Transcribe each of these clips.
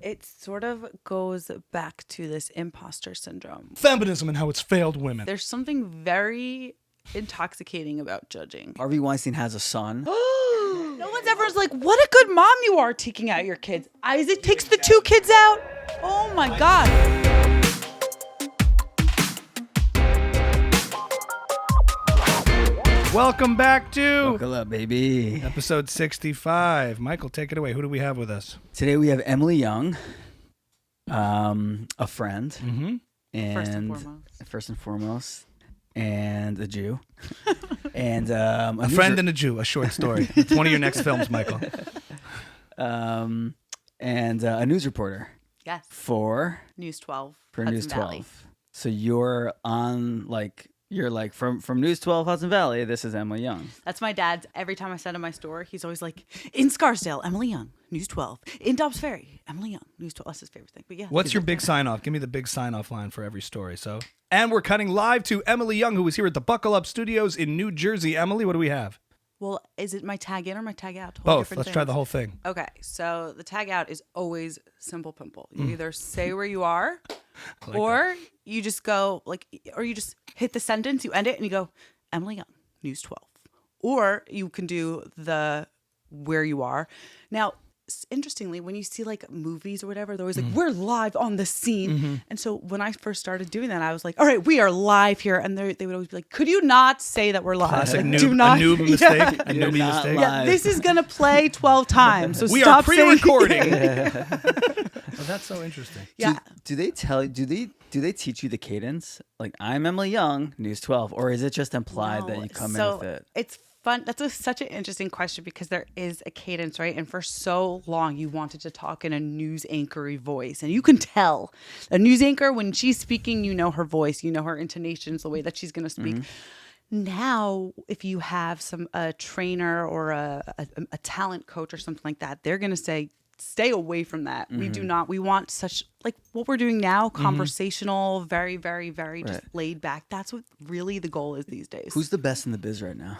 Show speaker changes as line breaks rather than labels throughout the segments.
it sort of goes back to this imposter syndrome.
Feminism and how it's failed women.
There's something very intoxicating about judging.
Harvey Weinstein has a son.
No one's ever like, what a good mom you are taking out your kids. Isaac takes the 2 kids out. Oh my God.
Welcome back to
Buckle up, baby.
episode 65. Michael, take it away. Who do we have with us?
Today we have Emily Young, a friend,
First
and foremost, and a Jew, and
A friend and a Jew, a short story. It's one of your next films, Michael.
and a news reporter.
Yes.
For
News12.
News 12.
Valley.
So you're on from News 12 Hudson Valley. This is Emily Young.
That's my dad's. Every time I send him my store, he's always like, in Scarsdale, Emily Young, News 12. In Dobbs Ferry, Emily Young, News 12. That's his favorite thing. But yeah.
What's your big sign off? Give me the big sign off line for every story. And we're cutting live to Emily Young, who is here at the Buckle Up Studios in New Jersey. Emily, what do we have?
Well, is it my tag in or my tag out?
Both. Let's try the whole thing.
Okay, so the tag out is always simple pimple. You either say where you are, or you just go or you just hit the sentence, you end it, and you go, Emily Young, News 12. Or you can do the where you are. Now, interestingly, when you see like movies or whatever, they're always like, we're live on the scene. And so when I first started doing that, I was like, all right, we are live here. And they would always be like, could you not say that we're live?
Classic
like,
noob, a noob mistake. A newbie
not
mistake.
Yeah, this is going to play 12 times. So
We
stop
are pre-recording.
saying-
Oh, that's so interesting.
Yeah.
Do they teach you the cadence? Like, I'm Emily Young, News 12, or is it just implied that you come in with it?
It's fun. That's such an interesting question because there is a cadence, right? And for so long, you wanted to talk in a news anchory voice. And you can tell a news anchor, when she's speaking, you know her voice, you know her intonations, the way that she's going to speak. Now, if you have a trainer or a talent coach or something like that, they're going to say, stay away from that. We want such, like what we're doing now, conversational, very, very, very just laid back. That's what really the goal is these days.
Who's the best in the biz right now?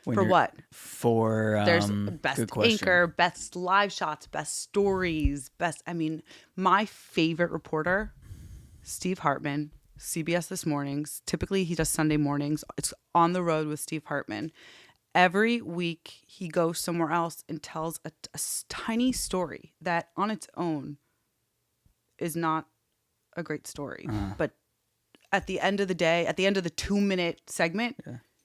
For what?
For
There's best anchor, best live shots, best stories, my favorite reporter, Steve Hartman, CBS This Mornings. Typically he does Sunday mornings. It's On the Road with Steve Hartman. Every week he goes somewhere else and tells a tiny story that on its own is not a great story. But at the end of the day, at the end of the 2-minute segment,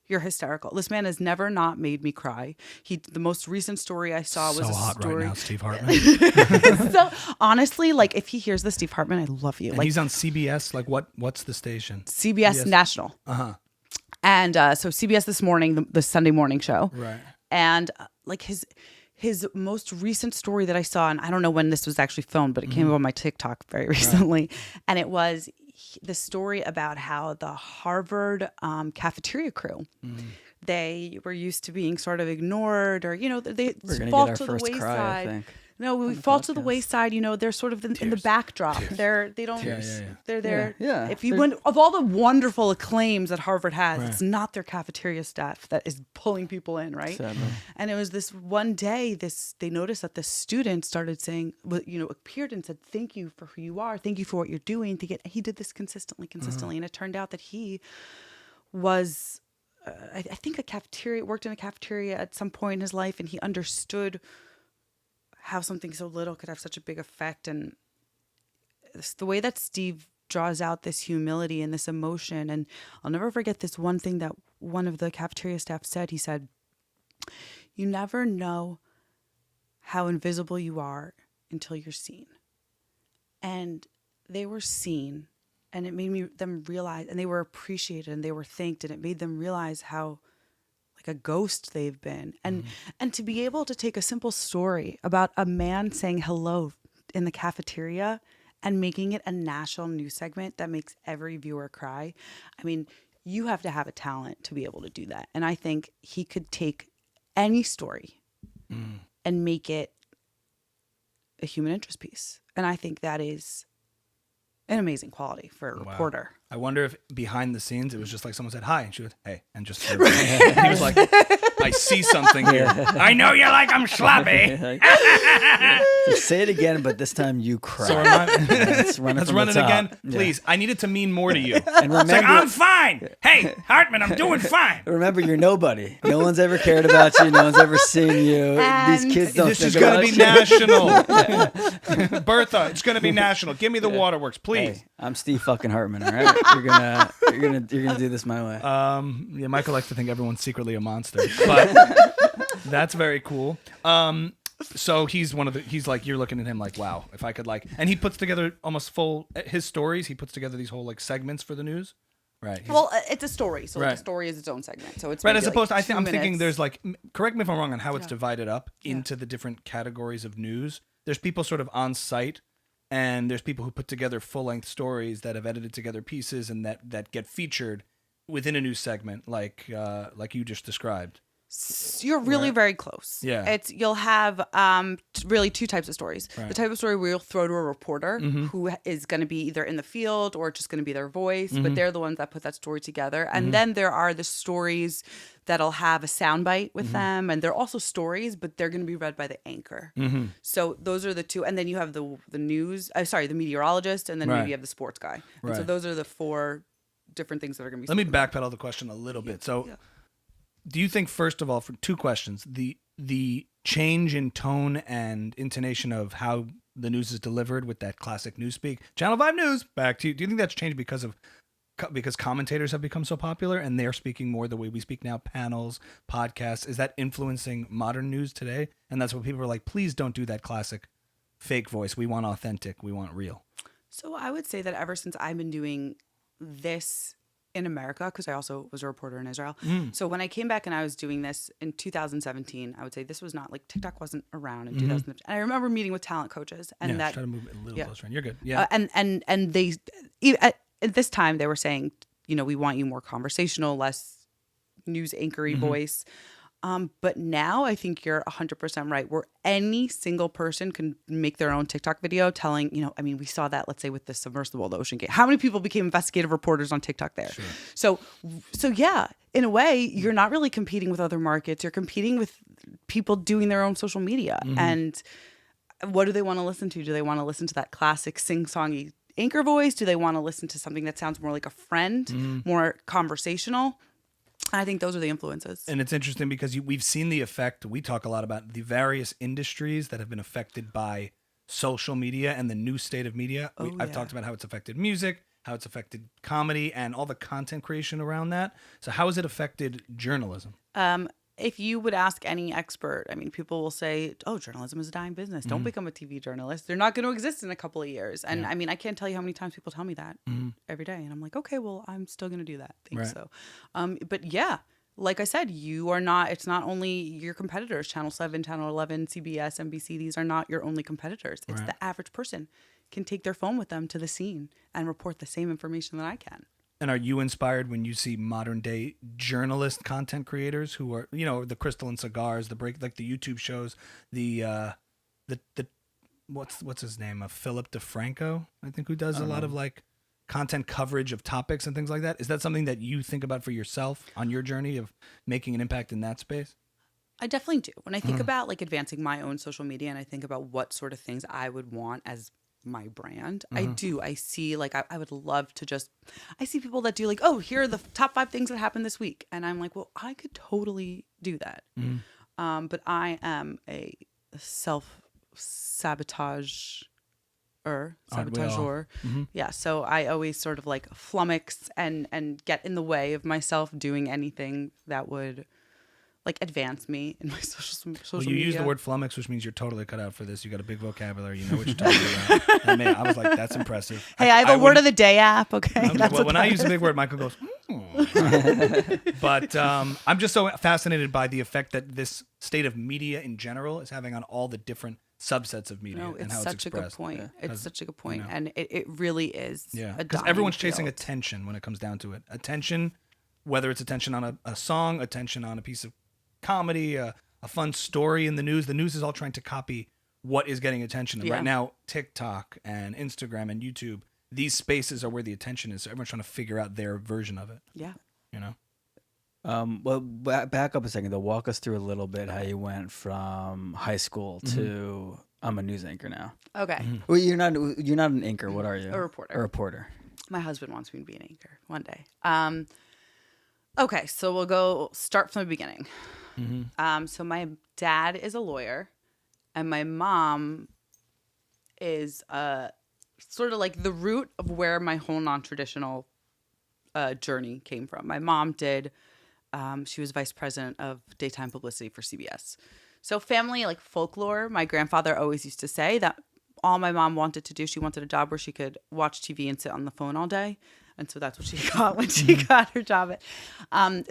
you're hysterical. This man has never not made me cry. The most recent story I saw was
so
a
hot
story.
right now, Steve Hartman.
So honestly, like if he hears this, Steve Hartman, I love you.
And
like
he's on CBS. Like what's the station?
CBS National. And so CBS This Morning, the Sunday morning show.
Right.
And like his most recent story that I saw, and I don't know when this was actually filmed, but it came up on my TikTok very recently. And it was the story about how the Harvard cafeteria crew, they were used to being sort of ignored, or they fall to the wayside.
Cry, I think.
No, we fall to the wayside. They're sort of in the backdrop. They're there.
Yeah.
If you went of all the wonderful acclaims that Harvard has, it's not their cafeteria staff that is pulling people in, right?
Sadly.
And it was this one day, they noticed that the student started saying, appeared and said, "Thank you for who you are. Thank you for what you're doing." He did this consistently, and it turned out that he was, I think, worked in a cafeteria at some point in his life, and he understood how something so little could have such a big effect. And it's the way that Steve draws out this humility and this emotion. And I'll never forget this one thing that one of the cafeteria staff said. He said, "You never know how invisible you are until you're seen." And they were seen, and it made them realize, and they were appreciated, and they were thanked, and it made them realize how a ghost they've been. And to be able to take a simple story about a man saying hello in the cafeteria and making it a national news segment that makes every viewer cry. I mean, you have to have a talent to be able to do that. And I think he could take any story and make it a human interest piece. And I think that is an amazing quality for a reporter.
I wonder if behind the scenes it was just like someone said hi and she went hey and just he was like, I see something here. I know you like them sloppy.
Just say it again, but this time you cry.
So
Let's run
it again, please. I need it to mean more to you.
And remember,
It's like, I'm fine. Hey, Hartman, I'm doing fine.
Remember, you're nobody. No one's ever cared about you. No one's ever seen you. These kids don't
This
think
is going
about
to be
you.
national. Bertha, it's going to be national. Give me the waterworks, please.
Hey, I'm Steve fucking Hartman. All right, you're gonna do this my way.
Yeah, Michael likes to think everyone's secretly a monster, but that's very cool. So he's he's like, you're looking at him like, wow, if I could like, and he puts together almost his stories. He puts together these whole like segments for the news. Right.
Well, it's a story, so
Right.
the story is its own segment. So it's
Right,
maybe
as opposed
like
to, I'm thinking there's like, correct me if I'm wrong on how it's divided up into the different categories of news. There's people sort of on site, and there's people who put together full-length stories that have edited together pieces and that get featured within a news segment, like you just described.
You're really very close.
Yeah.
You'll have really two types of stories.
Right.
The type of story where you'll throw to a reporter who is going to be either in the field or just going to be their voice, but they're the ones that put that story together. And then there are the stories that'll have a soundbite with them, and they're also stories, but they're going to be read by the anchor. So those are the two. And then you have the news, the meteorologist, and then maybe you have the sports guy. And so
Right.
those are the four different things that are going to be.
Let me backpedal the question a little bit. So do you think, first of all, for two questions, the change in tone and intonation of how the news is delivered with that classic newspeak, Channel 5 News, back to you. Do you think that's changed because commentators have become so popular and they're speaking more the way we speak now, panels, podcasts? Is that influencing modern news today? And that's what people are like, please don't do that classic fake voice. We want authentic. We want real.
So I would say that ever since I've been doing this in America, because I also was a reporter in Israel. So when I came back and I was doing this in 2017, I would say this was not like TikTok wasn't around in 2015. And I remember meeting with talent coaches and
try to move it a little closer. You're good.
And they at this time they were saying, we want you more conversational, less news anchory voice. But now I think you're 100% right, where any single person can make their own TikTok video telling, we saw that, let's say, with the submersible, the Ocean Gate. How many people became investigative reporters on TikTok there? Sure. So yeah, in a way, you're not really competing with other markets. You're competing with people doing their own social media. And what do they want to listen to? Do they want to listen to that classic sing-songy anchor voice? Do they want to listen to something that sounds more like a friend, more conversational? I think those are the influences. And
it's interesting because we've seen the effect. We talk a lot about the various industries that have been affected by social media and the new state of media. I've talked about how it's affected music, how it's affected comedy, and all the content creation around that. So how has it affected journalism?
If you would ask any expert, people will say, oh, journalism is a dying business. Don't become a TV journalist. They're not going to exist in a couple of years. And I can't tell you how many times people tell me that every day. And I'm like, okay, well, I'm still going to do that. I think so. But yeah, like I said, it's not only your competitors, Channel 7, Channel 11, CBS, NBC. These are not your only competitors. It's the average person can take their phone with them to the scene and report the same information that I can.
And are you inspired when you see modern day journalist content creators who are, the Crystal and Cigars, the YouTube shows, the what's his name? Philip DeFranco, I think, who does a lot of like content coverage of topics and things like that. Is that something that you think about for yourself on your journey of making an impact in that space?
I definitely do. When I think about like advancing my own social media and I think about what sort of things I would want as my brand, I do. I see I would love to I see people that do like, oh, here are the top 5 things that happened this week. And I'm like, well, I could totally do that. But I am a sabotager. Yeah. So I always sort of like flummox and get in the way of myself doing anything that would like advance me in my social media.
You use the word flummox, which means you're totally cut out for this. You got a big vocabulary. You know what you're talking about. And man, I was like, that's impressive.
Hey, I have a word of the day app. Okay.
When I use a big word, Michael goes, But I'm just so fascinated by the effect that this state of media in general is having on all the different subsets of media and how it's expressed.
Such a good point. It's such a good point. And it really is.
Yeah. Because everyone's chasing attention when it comes down to it. Attention, whether it's attention on a song, attention on a piece of comedy, a fun story in the news. The news is all trying to copy what is getting attention. And right now, TikTok and Instagram and YouTube, these spaces are where the attention is. So everyone's trying to figure out their version of it.
Yeah.
Well, back up a second though. Walk us through a little bit how you went from high school to I'm a news anchor now.
Okay.
Well, you're not an anchor. What are you?
A reporter.
A reporter.
My husband wants me to be an anchor one day. Okay, so we'll go start from the beginning. So my dad is a lawyer, and my mom is sort of like the root of where my whole non-traditional journey came from. My mom did. She was vice president of daytime publicity for CBS. So family, like folklore, my grandfather always used to say that all my mom wanted to do, she wanted a job where she could watch TV and sit on the phone all day. And so that's what she got when she got her job at.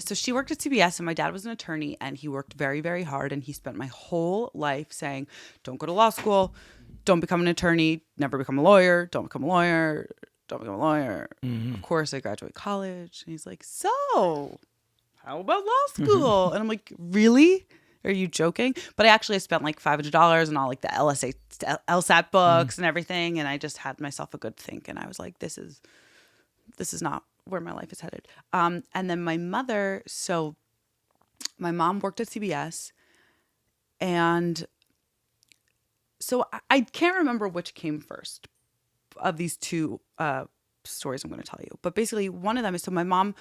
So she worked at CBS, and my dad was an attorney, and he worked very, very hard. And he spent my whole life saying, don't go to law school, don't become an attorney, never become a lawyer, don't become a lawyer, don't become a lawyer. Of course, I graduated college. And he's like, so how about law school? And I'm like, really? Are you joking? But I actually spent like $500 on all like the LSAT books and everything. And I just had myself a good think. And I was like, this is not where my life is headed. And then my mother, so my mom worked at CBS. And so I can't remember which came first of these two stories I'm going to tell you. But basically one of them is, so my mom,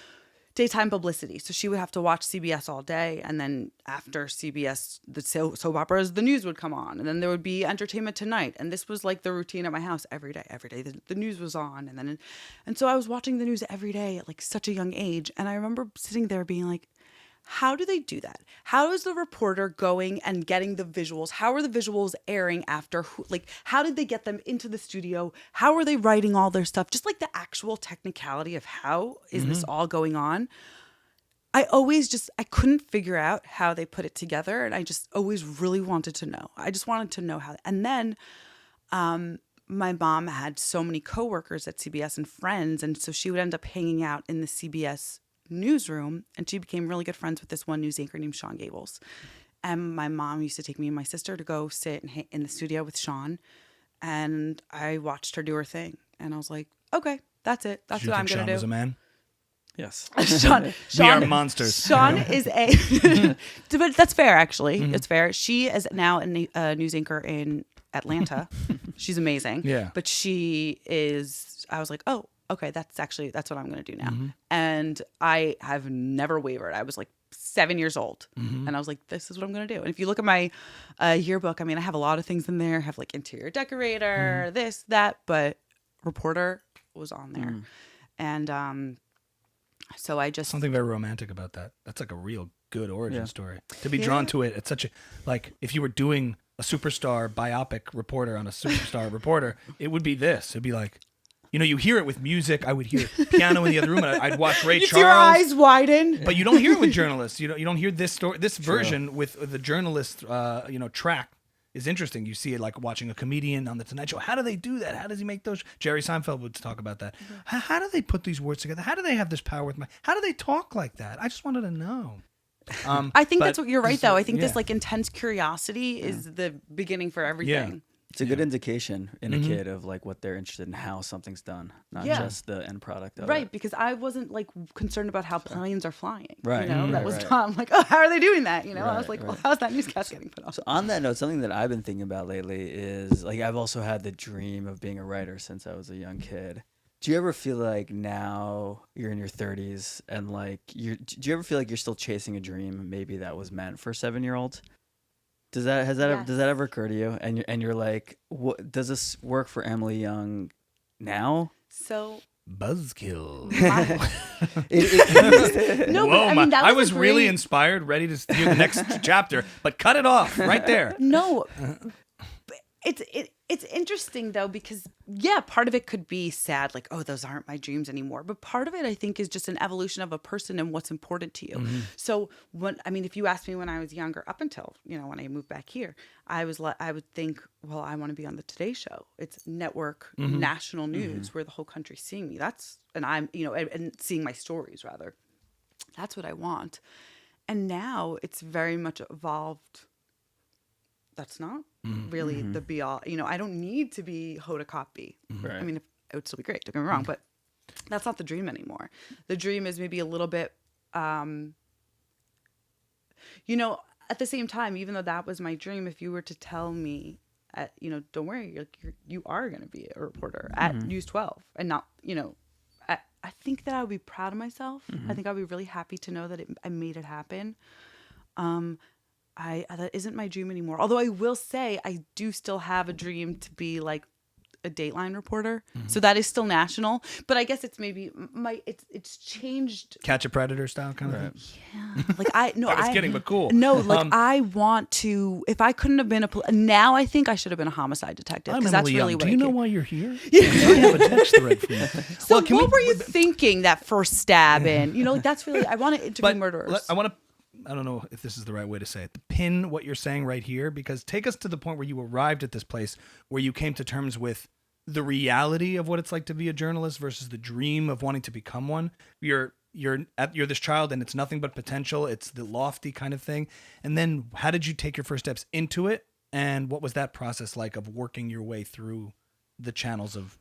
daytime publicity. So she would have to watch CBS all day. And then after CBS, the soap operas, the news would come on. And then there would be Entertainment Tonight. And this was like the routine at my house every day. Every day the news was on. And so I was watching the news every day at like such a young age. And I remember sitting there being like, how do they do that? How is the reporter going and getting the visuals? How are the visuals airing after? How did they get them into the studio? How are they writing all their stuff? Just like the actual technicality of how is this all going on? I couldn't figure out how they put it together. And I just always really wanted to know. I just wanted to know how. And then my mom had so many coworkers at CBS and friends. And so she would end up hanging out in the CBS newsroom, and she became really good friends with this one news anchor named Sean Gables. And my mom used to take me and my sister to go sit in the studio with Sean, and I watched her do her thing, and I was like, okay, that's it. That's what I'm going to do.
Sean was a man?
Yes.
Sean,
We are monsters.
Sean is but that's fair, actually. It's fair. She is now a news anchor in Atlanta. She's amazing.
Yeah.
But I was like, oh, okay, that's what I'm going to do now. And I have never wavered. I was like 7 years old, and I was like, this is what I'm going to do. And if you look at my yearbook, I mean, I have a lot of things in there. I have like interior decorator, this, that, but reporter was on there. And so I just...
Something very romantic about that. That's like a real good origin story. To be drawn to it, it's such a... Like, if you were doing a superstar biopic reporter on a superstar reporter, it would be this. It'd be like... You know, you hear it with music. I would hear piano in the other room, and I'd watch Ray
you
Charles.
Your eyes widen.
But you don't hear it with journalists. You don't hear this story. This version with the journalist, track is interesting. You see it like watching a comedian on the Tonight Show. How do they do that? How does he make those? Jerry Seinfeld would talk about that. How do they put these words together? How do they have this power with how do they talk like that? I just wanted to know.
I think that's what you're right, though. I think this like intense curiosity is the beginning for everything.
Yeah.
It's a good indication in a kid of like what they're interested in, how something's done, not just the end product of it.
Right, because I wasn't like concerned about how planes are flying.
Right.
You know, that was not, I'm like, oh, how are they doing that? You know, I was like, well, how's that newscast getting put on?
So on that note, something that I've been thinking about lately is like I've also had the dream of being a writer since I was a young kid. Do you ever feel like now you're in your 30s and like do you ever feel like you're still chasing a dream maybe that was meant for 7-year-olds? Does that ever occur to you? And you're like, what does this work for Emily Young now?
So
Buzzkill.
No,
Whoa,
but I mean that was
I was really inspired, ready to hear the next chapter, but cut it off right there.
No, it's interesting though, because part of it could be sad, like, oh, those aren't my dreams anymore. But part of it, I think, is just an evolution of a person and what's important to you. So if you asked me when I was younger, up until, when I moved back here, I would think, well, I want to be on the Today Show. It's network, national news where the whole country's seeing me. And I'm, and seeing my stories rather. That's what I want. And now it's very much evolved. That's not really the be all. I don't need to be Hoda Kotb.
Right.
I mean, it would still be great. Don't get me wrong, but that's not the dream anymore. The dream is maybe a little bit You know, at the same time, even though that was my dream, if you were to tell me, don't worry, you are going to be a reporter at News 12 and not, I think that I would be proud of myself. I think I'd be really happy to know that I made it happen. That isn't my dream anymore. Although I will say I do still have a dream to be like a Dateline reporter. So that is still national, but I guess it's maybe it's changed.
Catch a Predator style kind of thing.
Yeah. Like I was
kidding, but cool.
No, like I want to, if I couldn't have been now I think I should have been a homicide detective because that's really what
Do you know why you're here? I have a text thread for you.
So what were you thinking that first stab in? Like that's really, I want to interview murderers.
I don't know if this is the right way to say it, to pin what you're saying right here, because take us to the point where you arrived at this place where you came to terms with the reality of what it's like to be a journalist versus the dream of wanting to become one. You're this child and it's nothing but potential. It's the lofty kind of thing. And then how did you take your first steps into it? And what was that process like of working your way through the channels of,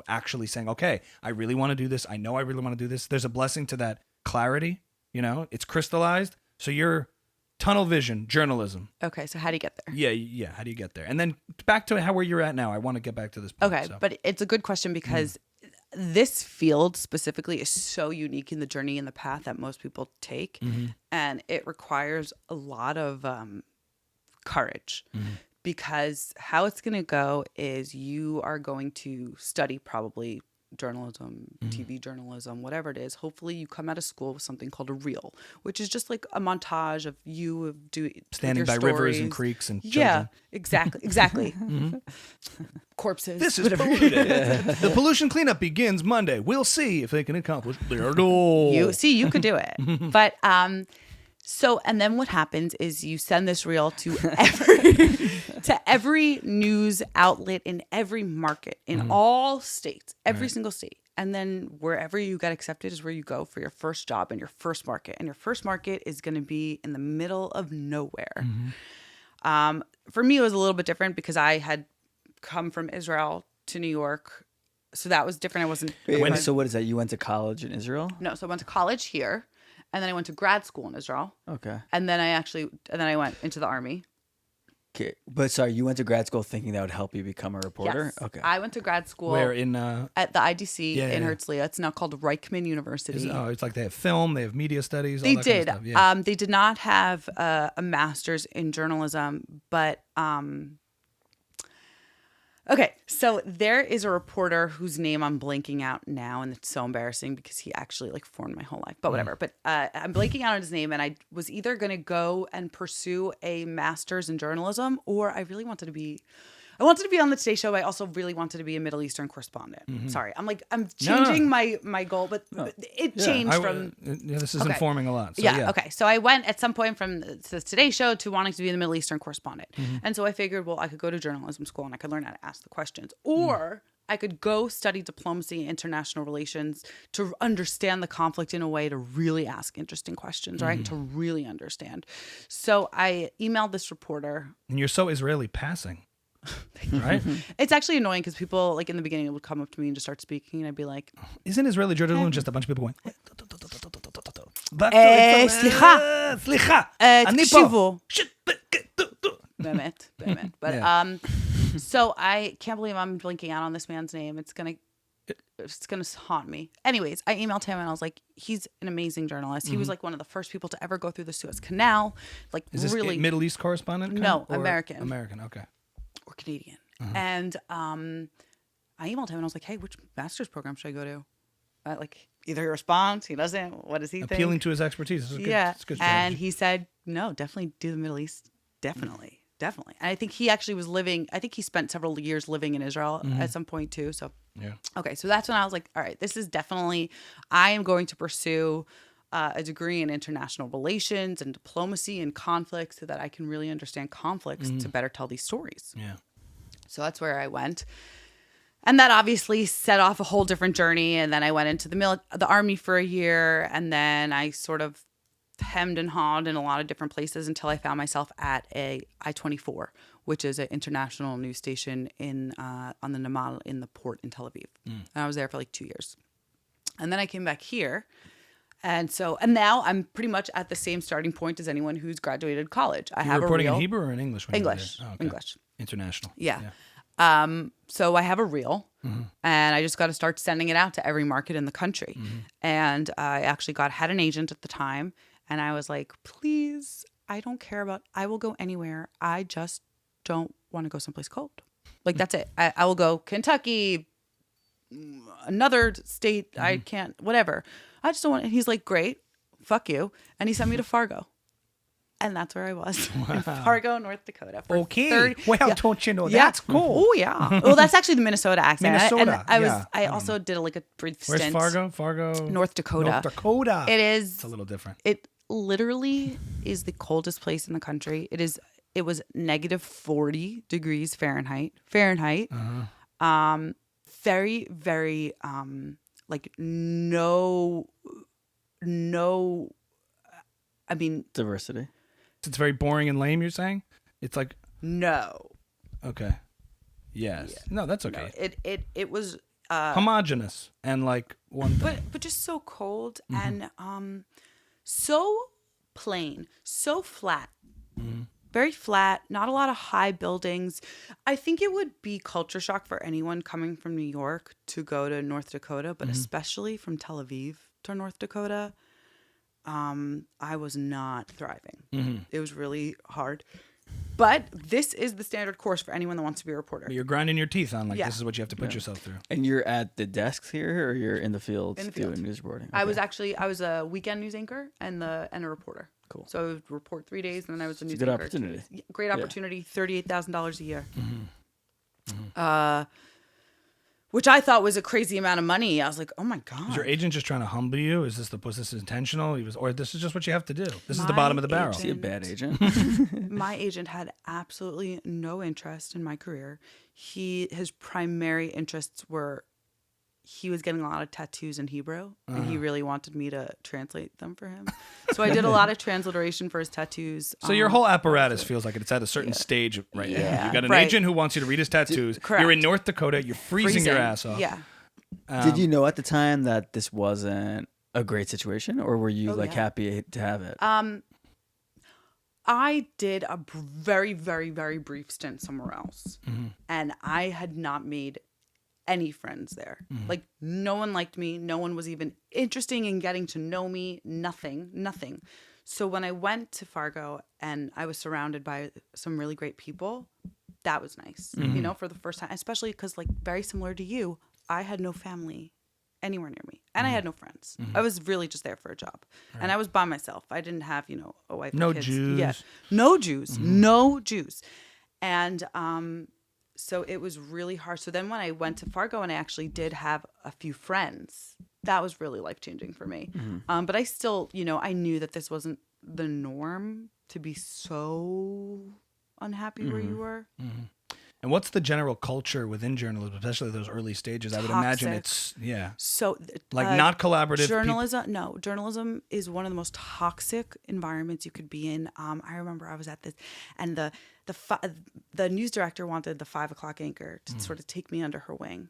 actually saying, okay, I really want to do this. I know I really want to do this. There's a blessing to that clarity, it's crystallized. So you're tunnel vision, journalism.
Okay, so how do you get there?
Yeah. How do you get there? And then back to where you're at now. I want to get back to this point.
Okay, but it's a good question because this field specifically is so unique in the journey and the path that most people take. And it requires a lot of courage because how it's going to go is you are going to study probably journalism, TV journalism, whatever it is. Hopefully you come out of school with something called a reel, which is just like a montage of you
standing by
stories.
rivers and creeks and children.
Yeah, exactly. Corpses.
This is polluted. The pollution cleanup begins Monday. We'll see if they can accomplish their goal.
You could do it. But and then what happens is you send this reel to every news outlet in every market in all states, every single state. And then wherever you get accepted is where you go for your first job in your first market. And your first market is going to be in the middle of nowhere. For me, it was a little bit different because I had come from Israel to New York. So that was different. I wasn't.
So what is that? You went to college in Israel?
No, so I went to college here. And then I went to grad school in Israel.
Okay.
And then I went into the army.
Okay. But sorry, you went to grad school thinking that would help you become a reporter?
Yes.
Okay.
I went to grad school.
Where in
at the IDC in Herzliya. It's now called Reichman University.
It's like they have film, they have media studies.
They
all that
did.
Kind of stuff. Yeah.
They did not have a master's in journalism, but okay, so there is a reporter whose name I'm blanking out now, and it's so embarrassing because he actually formed my whole life, but whatever. But I'm blanking out on his name, and I was either going to go and pursue a master's in journalism, or I wanted to be on the Today Show. But I also really wanted to be a Middle Eastern correspondent. Sorry, I'm changing my goal, but it changed from.
This is informing a lot. So,
Okay. So I went at some point from the Today Show to wanting to be the Middle Eastern correspondent, and so I figured, well, I could go to journalism school and I could learn how to ask the questions, or I could go study diplomacy and international relations to understand the conflict in a way to really ask interesting questions, right? To really understand. So I emailed this reporter,
and you're so Israeli passing. Right?
It's actually annoying because people in the beginning would come up to me and just start speaking, and I'd be like,
"Isn't Israeli journalism just a bunch of people going?"
סליחה, תקשיבו. באמת. But so I can't believe I'm blinking out on this man's name. It's gonna haunt me. Anyways, I emailed him and I was like, he's an amazing journalist. He was one of the first people to ever go through the Suez Canal.
Is this really Middle East correspondent?
No, American.
American, okay.
Or Canadian. And I emailed him and I was like, hey, which master's program should I go to? Either he responds, he doesn't. What does he think?
Appealing to his expertise. It's good
and he said, no, definitely do the Middle East. Definitely. And I think he actually he spent several years living in Israel at some point too. So, okay. So that's when I was like, all right, this is definitely, I am going to pursue a degree in international relations and diplomacy and conflict so that I can really understand conflicts to better tell these stories.
Yeah.
So that's where I went. And that obviously set off a whole different journey. And then I went into the army for a year. And then I sort of hemmed and hawed in a lot of different places until I found myself at a I-24, which is an international news station on the Namal in the port in Tel Aviv. And I was there for 2 years. And then I came back here. And now I'm pretty much at the same starting point as anyone who's graduated college. I have
reporting
a reel.
in Hebrew or in English? When
English.
You were there? Oh, okay.
English.
International.
Yeah. So I have a reel, and I just got to start sending it out to every market in the country. And I actually had an agent at the time, and I was like, please, I don't care I will go anywhere. I just don't want to go someplace cold. Like, that's it. I will go Kentucky, another state. I can't, whatever. I just don't want, and he's like, great, fuck you. And he sent me to Fargo. And that's where I was, in Fargo, North Dakota.
Okay. Don't you know?
Yeah.
That's cool.
Oh, yeah. Well, that's actually the Minnesota accent.
Minnesota.
I also did a brief
Where's
stint.
Fargo? Fargo.
North Dakota.
North Dakota.
It's
a little different.
It literally is the coldest place in the country. It was negative 40 degrees Fahrenheit. Very, very, like no, I mean.
Diversity.
It's very boring and lame, you're saying? It's like.
No.
Okay. Yes. Yeah. No, that's okay.
No, it was.
Homogenous and like one thing.
But just so cold and so plain, so flat. Very flat, not a lot of high buildings. I think it would be culture shock for anyone coming from New York to go to North Dakota, but especially from Tel Aviv to North Dakota. I was not thriving. It was really hard. But this is the standard course for anyone that wants to be a reporter.
But you're grinding your teeth on this is what you have to put yourself through.
And you're at the desks here, or you're in the field doing news reporting? Okay.
I was a weekend news anchor and a reporter.
Cool.
So I would report 3 days, and then I was a news
good
anchor.
Opportunity.
Great opportunity. $38,000 a year. Which I thought was a crazy amount of money. I was like, oh my God.
Is your agent just trying to humble you? Was this intentional? Or this is just what you have to do? This is the bottom of the barrel.
Is he a bad agent?
My agent had absolutely no interest in my career. His primary interests were, he was getting a lot of tattoos in Hebrew, and he really wanted me to translate them for him. So I did a lot of transliteration for his tattoos.
So your whole apparatus feels like it's at a certain stage right now. You got an agent who wants you to read his tattoos.
Correct.
You're in North Dakota. You're freezing your ass off.
Yeah.
Did you know at the time that this wasn't a great situation, or were you happy to have it?
I did a very, very, very brief stint somewhere else, and I had not made any friends there. Like, no one liked me. No one was even interested in getting to know me. Nothing. So when I went to Fargo and I was surrounded by some really great people, that was nice, for the first time, especially because, like, very similar to you, I had no family anywhere near me, and I had no friends. I was really just there for a job, and I was by myself. I didn't have, a wife,
no
kids.
Jews.
Yeah, no Jews, and so it was really hard. So then when I went to Fargo and I actually did have a few friends, that was really life-changing for me. But I still, I knew that this wasn't the norm to be so unhappy where you were.
And what's the general culture within journalism, especially those early stages? I would imagine it's,
So
not collaborative.
Journalism is one of the most toxic environments you could be in. I remember I was at this, and the news director wanted the 5 o'clock anchor to sort of take me under her wing.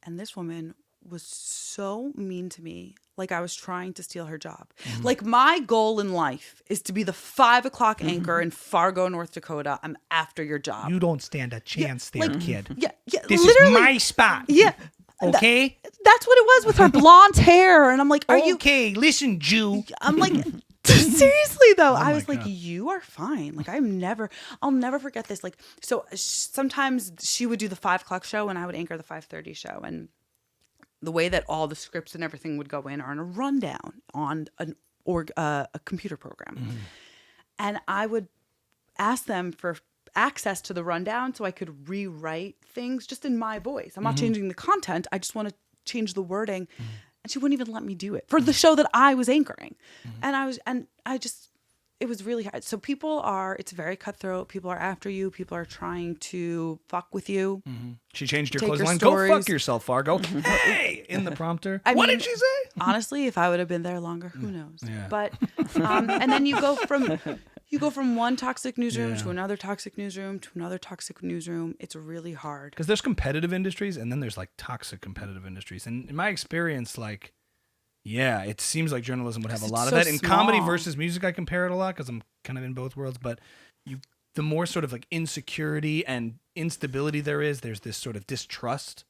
And this woman was so mean to me, like I was trying to steal her job. Like, my goal in life is to be the 5 o'clock anchor in Fargo, North Dakota. I'm after your job.
You don't stand a chance there, kid.
Yeah,
This
literally.
is my spot.
Yeah.
Okay?
That's what it was with her blonde hair. And I'm like,
Okay, listen, Jew.
I'm like, seriously though, I was
God.
like, you are fine. Like, I'll never forget this. Like, so sometimes she would do the 5 o'clock show and I would anchor the 5:30 show. And the way that all the scripts and everything would go in are in a rundown on a computer program. And I would ask them for access to the rundown so I could rewrite things just in my voice. I'm not changing the content. I just want to change the wording. And she wouldn't even let me do it for the show that I was anchoring. It was really hard. So it's very cutthroat. People are after you. People are trying to fuck with you.
She changed your
Take your
clothesline. Go
stories.
fuck yourself, Fargo. Hey, in the prompter. What did she say?
Honestly, if I would have been there longer, who knows?
Yeah.
But and then you go from one toxic newsroom to another toxic newsroom to another toxic newsroom. It's really hard.
Because there's competitive industries and then there's like toxic competitive industries. And in my experience, like, Yeah, it seems like journalism would have a
'Cause
lot
it's
of
so
that. In comedy
small.
versus music, I compare it a lot because I'm kind of in both worlds. But the more sort of like insecurity and instability there's this sort of distrust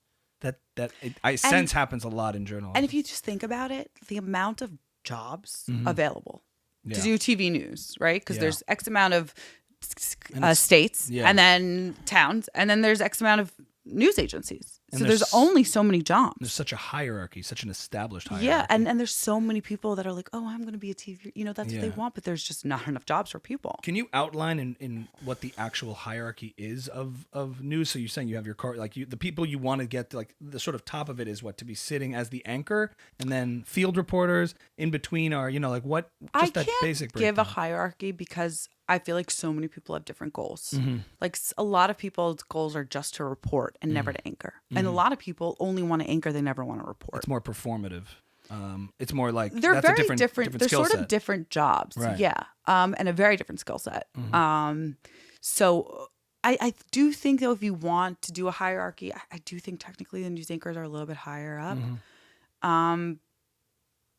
I sense happens a lot in journalism.
And if you just think about it, the amount of jobs available to
Yeah.
do TV news, right? Because
Yeah.
there's X amount of
it's-
states
yeah.
and then towns, and then there's X amount of news agencies.
And
So there's only so many jobs.
There's such a hierarchy, such an established hierarchy.
Yeah, and there's so many people that are like, oh, I'm going to be a TV, that's what they
Yeah.
want, but there's just not enough jobs for people.
Can you outline in what the actual hierarchy is of news? So you're saying you have your the people you want to get to, like the sort of top of it is what, to be sitting as the anchor, and then field reporters in between are like what? Just
I
that
can't
basic
give a
breakdown.
hierarchy because I feel like so many people have different goals.
Mm-hmm.
Like a lot of people's goals are just to report and never to anchor. And a lot of people only want to anchor, they never want to report.
It's more performative. It's more like
They're
that's
very
a different
they're
skill
sort
set.
of different jobs.
Right.
Yeah. And a very different skill set. So I do think though, if you want to do a hierarchy, I do think technically the news anchors are a little bit higher up.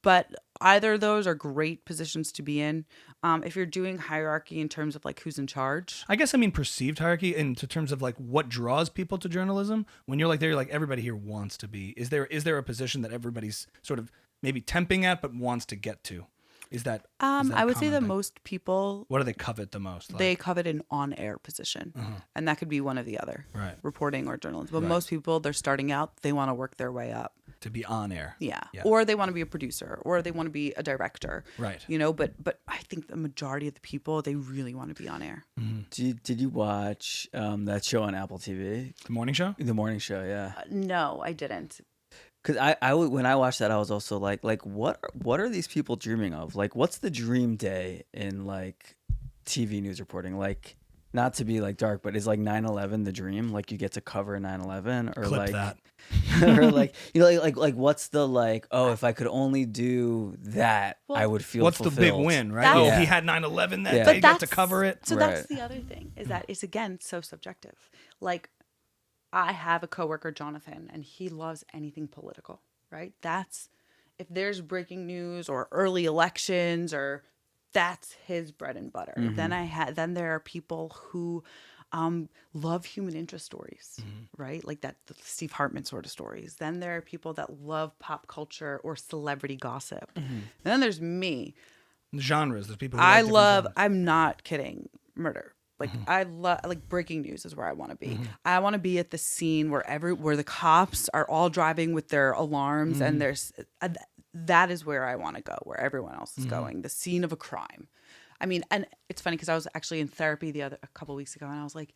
But either of those are great positions to be in. If you're doing hierarchy in terms of like who's in charge.
I guess I mean perceived hierarchy in terms of like what draws people to journalism. When you're like there, you're like everybody here wants to be. Is there a position that everybody's sort of maybe temping at but wants to get to? Is that? Is that a
I would say
common
that
thing?
most people,
What do they covet the most?
they covet an on-air position. And that could be one or the other.
Right.
Reporting or journalism. But
Right.
most people, they're starting out, they want to work their way up.
To be on air.
Yeah.
Yeah.
Or they want to be a producer or they want to be a director.
Right.
But I think the majority of the people, they really want to be on air.
Did you watch that show on Apple TV?
The morning show?
The morning show, yeah.
No, I didn't.
Because when I watched that, I was also like what are these people dreaming of? Like, what's the dream day in like TV news reporting? Like, not to be like dark, but is like 9/11 the dream? Like, you get to cover 9/11, or
Clip
like
that.
or like like what's the like? Oh, if I could only do that,
Well,
I would feel.
What's the big
fulfilled.
win, right?
That's-
Oh,
Yeah.
he had 9/11 that
Yeah.
day.
But
He got to cover it.
So
Right.
that's the other thing is that it's again so subjective. Like I have a coworker, Jonathan, and he loves anything political, right? That's if there's breaking news or early elections or that's his bread and butter. Then there are people who love human interest stories, right? Like the Steve Hartman sort of stories. Then there are people that love pop culture or celebrity gossip. And then there's me.
Genres. There's people who like different genres.
I'm not kidding, murder. Like I love like breaking news is where I want to be. I want to be at the scene where the cops are all driving with their alarms and there's that is where I want to go, where everyone else is going. The scene of a crime. I mean, and it's funny because I was actually in therapy a couple weeks ago, and I was like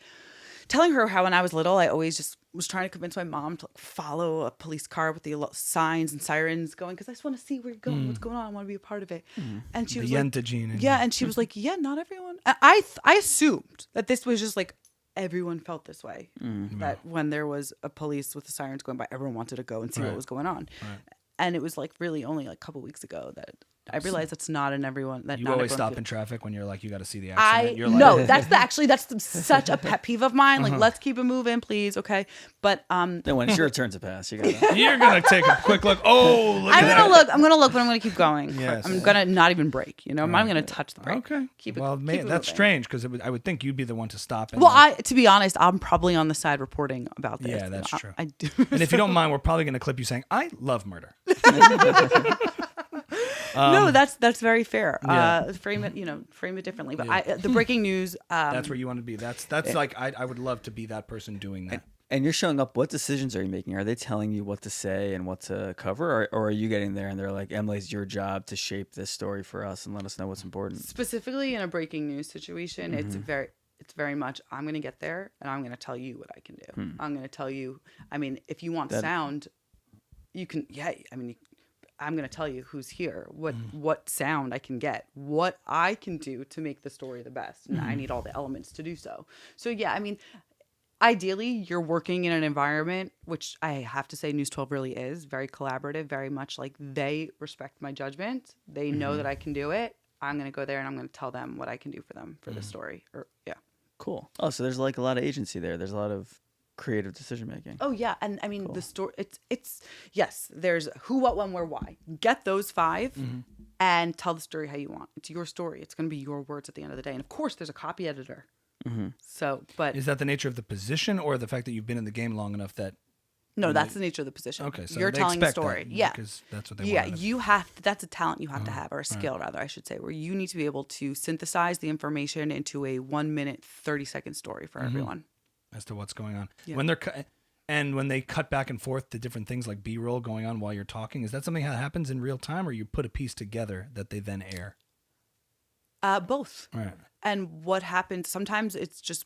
telling her how when I was little, I always just was trying to convince my mom to like follow a police car with the signs and sirens going because I just want to see where you're going, what's going on. I want to be a part of it. And she
The
was like,
Yenta gene.
yeah, and she was like, yeah, not everyone. I assumed that this was just like everyone felt this way. That when there was a police with the sirens going by, everyone wanted to go and see what
Right.
was going on.
Right.
And it was like really only like a couple weeks ago that I realized it's not in everyone. That
You
not
always
everyone
stop
feels-
in traffic when you're like, you got to see the accident. You're like,
no, that's such a pet peeve of mine. Like, let's keep it moving, please, okay? But
Then when it's your turn to pass, you gotta.
You're going to take a quick look. Oh, look
I'm
at
gonna
that.
look. I'm gonna look, but I'm gonna keep going.
Yes.
I'm gonna not even brake. I'm not gonna touch the brake.
Okay.
Keep it.
Well,
keep
man,
it
that's
moving.
strange because I would think you'd be the one to stop. And
Well, to be honest, I'm probably on the side reporting about this.
Yeah, that's true.
I do.
and if you don't mind, we're probably going to clip you saying, I love murder.
No, that's very fair.
yeah.
Frame it differently. But the breaking news.
That's where you want to be. That's like, I would love to be that person doing that.
And you're showing up. What decisions are you making? Are they telling you what to say and what to cover, or are you getting there and they're like, Emily, it's your job to shape this story for us and let us know what's important?
specifically in a breaking news situation, it's very much I'm going to get there and I'm going to tell you what I can do. I'm going to tell you. I mean, if you want sound, you can. Yeah, I mean, I'm going to tell you who's here, what sound I can get, what I can do to make the story the best, and I need all the elements to do so. So yeah, I mean. Ideally, you're working in an environment, which I have to say News12 really is, very collaborative, very much like they respect my judgment. They know that I can do it. I'm going to go there and I'm going to tell them what I can do for them for this story. Or yeah.
Cool. Oh, so there's like a lot of agency there. There's a lot of creative decision making.
Oh yeah, and I mean
Cool.
the story. It's yes. There's who, what, when, where, why. Get those 5, and tell the story how you want. It's your story. It's going to be your words at the end of the day. And of course, there's a copy editor. So, but
Is that the nature of the position, or the fact that you've been in the game long enough that?
no, that's the nature of the position.
Okay, so
you're
they
telling the
expect
story.
that,
Yeah,
because that's what they
yeah.
want.
You have that's a talent you have to have, or a skill rather, I should say, where you need to be able to synthesize the information into a 1 minute 30-second story for everyone.
As to what's going on
Yeah.
when when they cut back and forth to different things like B-roll going on while you're talking. Is that something that happens in real time, or you put a piece together that they then air?
Both.
Right.
And what happens, sometimes it's just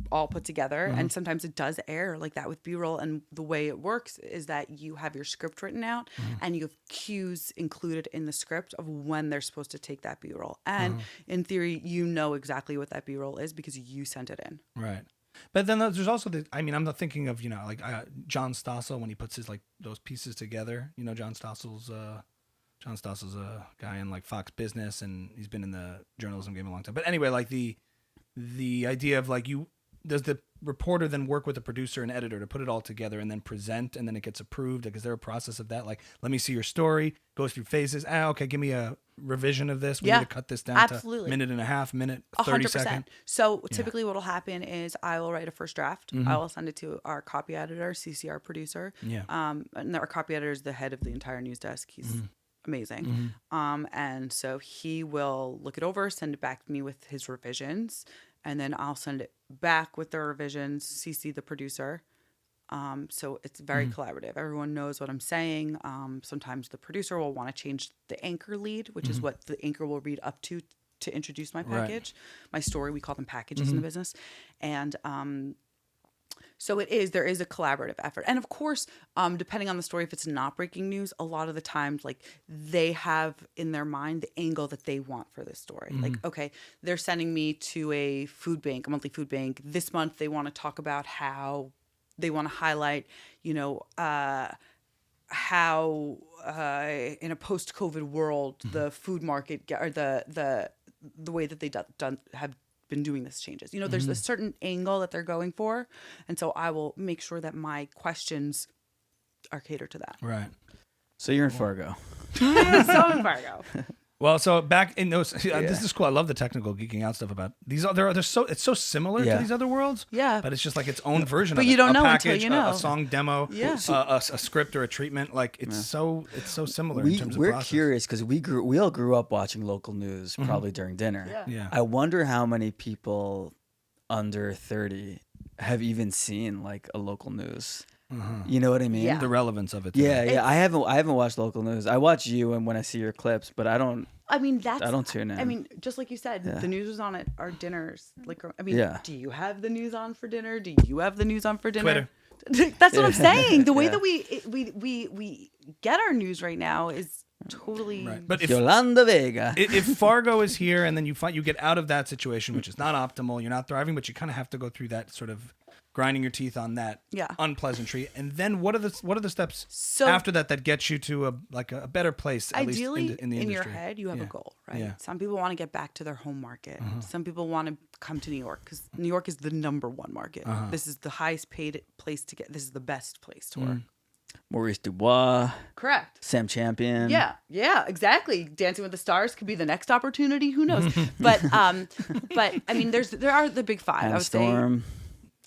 all put together, and sometimes it does air like that with B-roll. And the way it works is that you have your script written out, and you have cues included in the script of when they're supposed to take that B-roll. And in theory, you know exactly what that B-roll is because you sent it in.
Right. But then there's also I'm not thinking of, like John Stossel when he puts his like those pieces together. John Stossel's a guy in like Fox Business, and he's been in the journalism game a long time. But anyway, like the idea of like does the reporter then work with the producer and editor to put it all together and then present, and then it gets approved? Like, is there a process of that? Like, let me see your story, goes through phases. Okay, give me a revision of this. We need to cut this down to minute and a half, minute 30
100%.
second.
So typically what will happen is I will write a first draft. I will send it to our copy editor, CCR producer.
Yeah.
And our copy editor is the head of the entire news desk. He's amazing. And so he will look it over, send it back to me with his revisions, and then I'll send it back with the revisions, CC the producer. So it's very collaborative. Everyone knows what I'm saying. Sometimes the producer will want to change the anchor lead, which is what the anchor will read up to introduce my package, my story. We call them packages in the business. And so there is a collaborative effort. And of course, depending on the story, if it's not breaking news, a lot of the times, like, they have in their mind the angle that they want for this story. Like, okay, they're sending me to a food bank, a monthly food bank. This month, they want to talk about how they want to highlight, how in a post-COVID world, the food market or the way that they have been doing this changes. There's a certain angle that they're going for, and so I will make sure that my questions are catered to that.
Right.
So you're in Fargo.
So in Fargo.
Well, so back in those, this is cool. I love the technical geeking out stuff about these. It's so similar to these other worlds.
Yeah.
But it's just like its own version.
But
of
you
it.
don't
A
know
package,
until you know.
a song demo.
Yeah.
A script or a treatment. Like it's so similar in terms of
We're
process.
curious because we all grew up watching local news probably during dinner.
Yeah.
I wonder how many people under 30 have even seen like a local news. You know what I mean?
Yeah.
The relevance of it.
Yeah. I haven't watched local news. I watch you and when I see your clips, but I don't tune in.
I mean, just like you said, the news was on at our dinners. Like, do you have the news on for dinner? Do you have the news on for dinner?
Twitter.
That's what I'm saying. The way that we get our news right now is totally
Right. But if
Yolanda Vega.
if Fargo is here and then you get out of that situation, which is not optimal, you're not thriving, but you kind of have to go through that sort of grinding your teeth on that unpleasantry. And then what are the steps after that get you to a better place? At
ideally,
least in the industry?
your head, you have a goal, right?
Yeah.
Some people want to get back to their home market. Some people want to come to New York because New York is the number one market. This is the highest paid place to get. This is the best place to work.
Maurice Dubois.
Correct.
Sam Champion.
Yeah, exactly. Dancing with the Stars could be the next opportunity. Who knows? But I mean, there are the big five.
Hannah
I would
Storm.
say.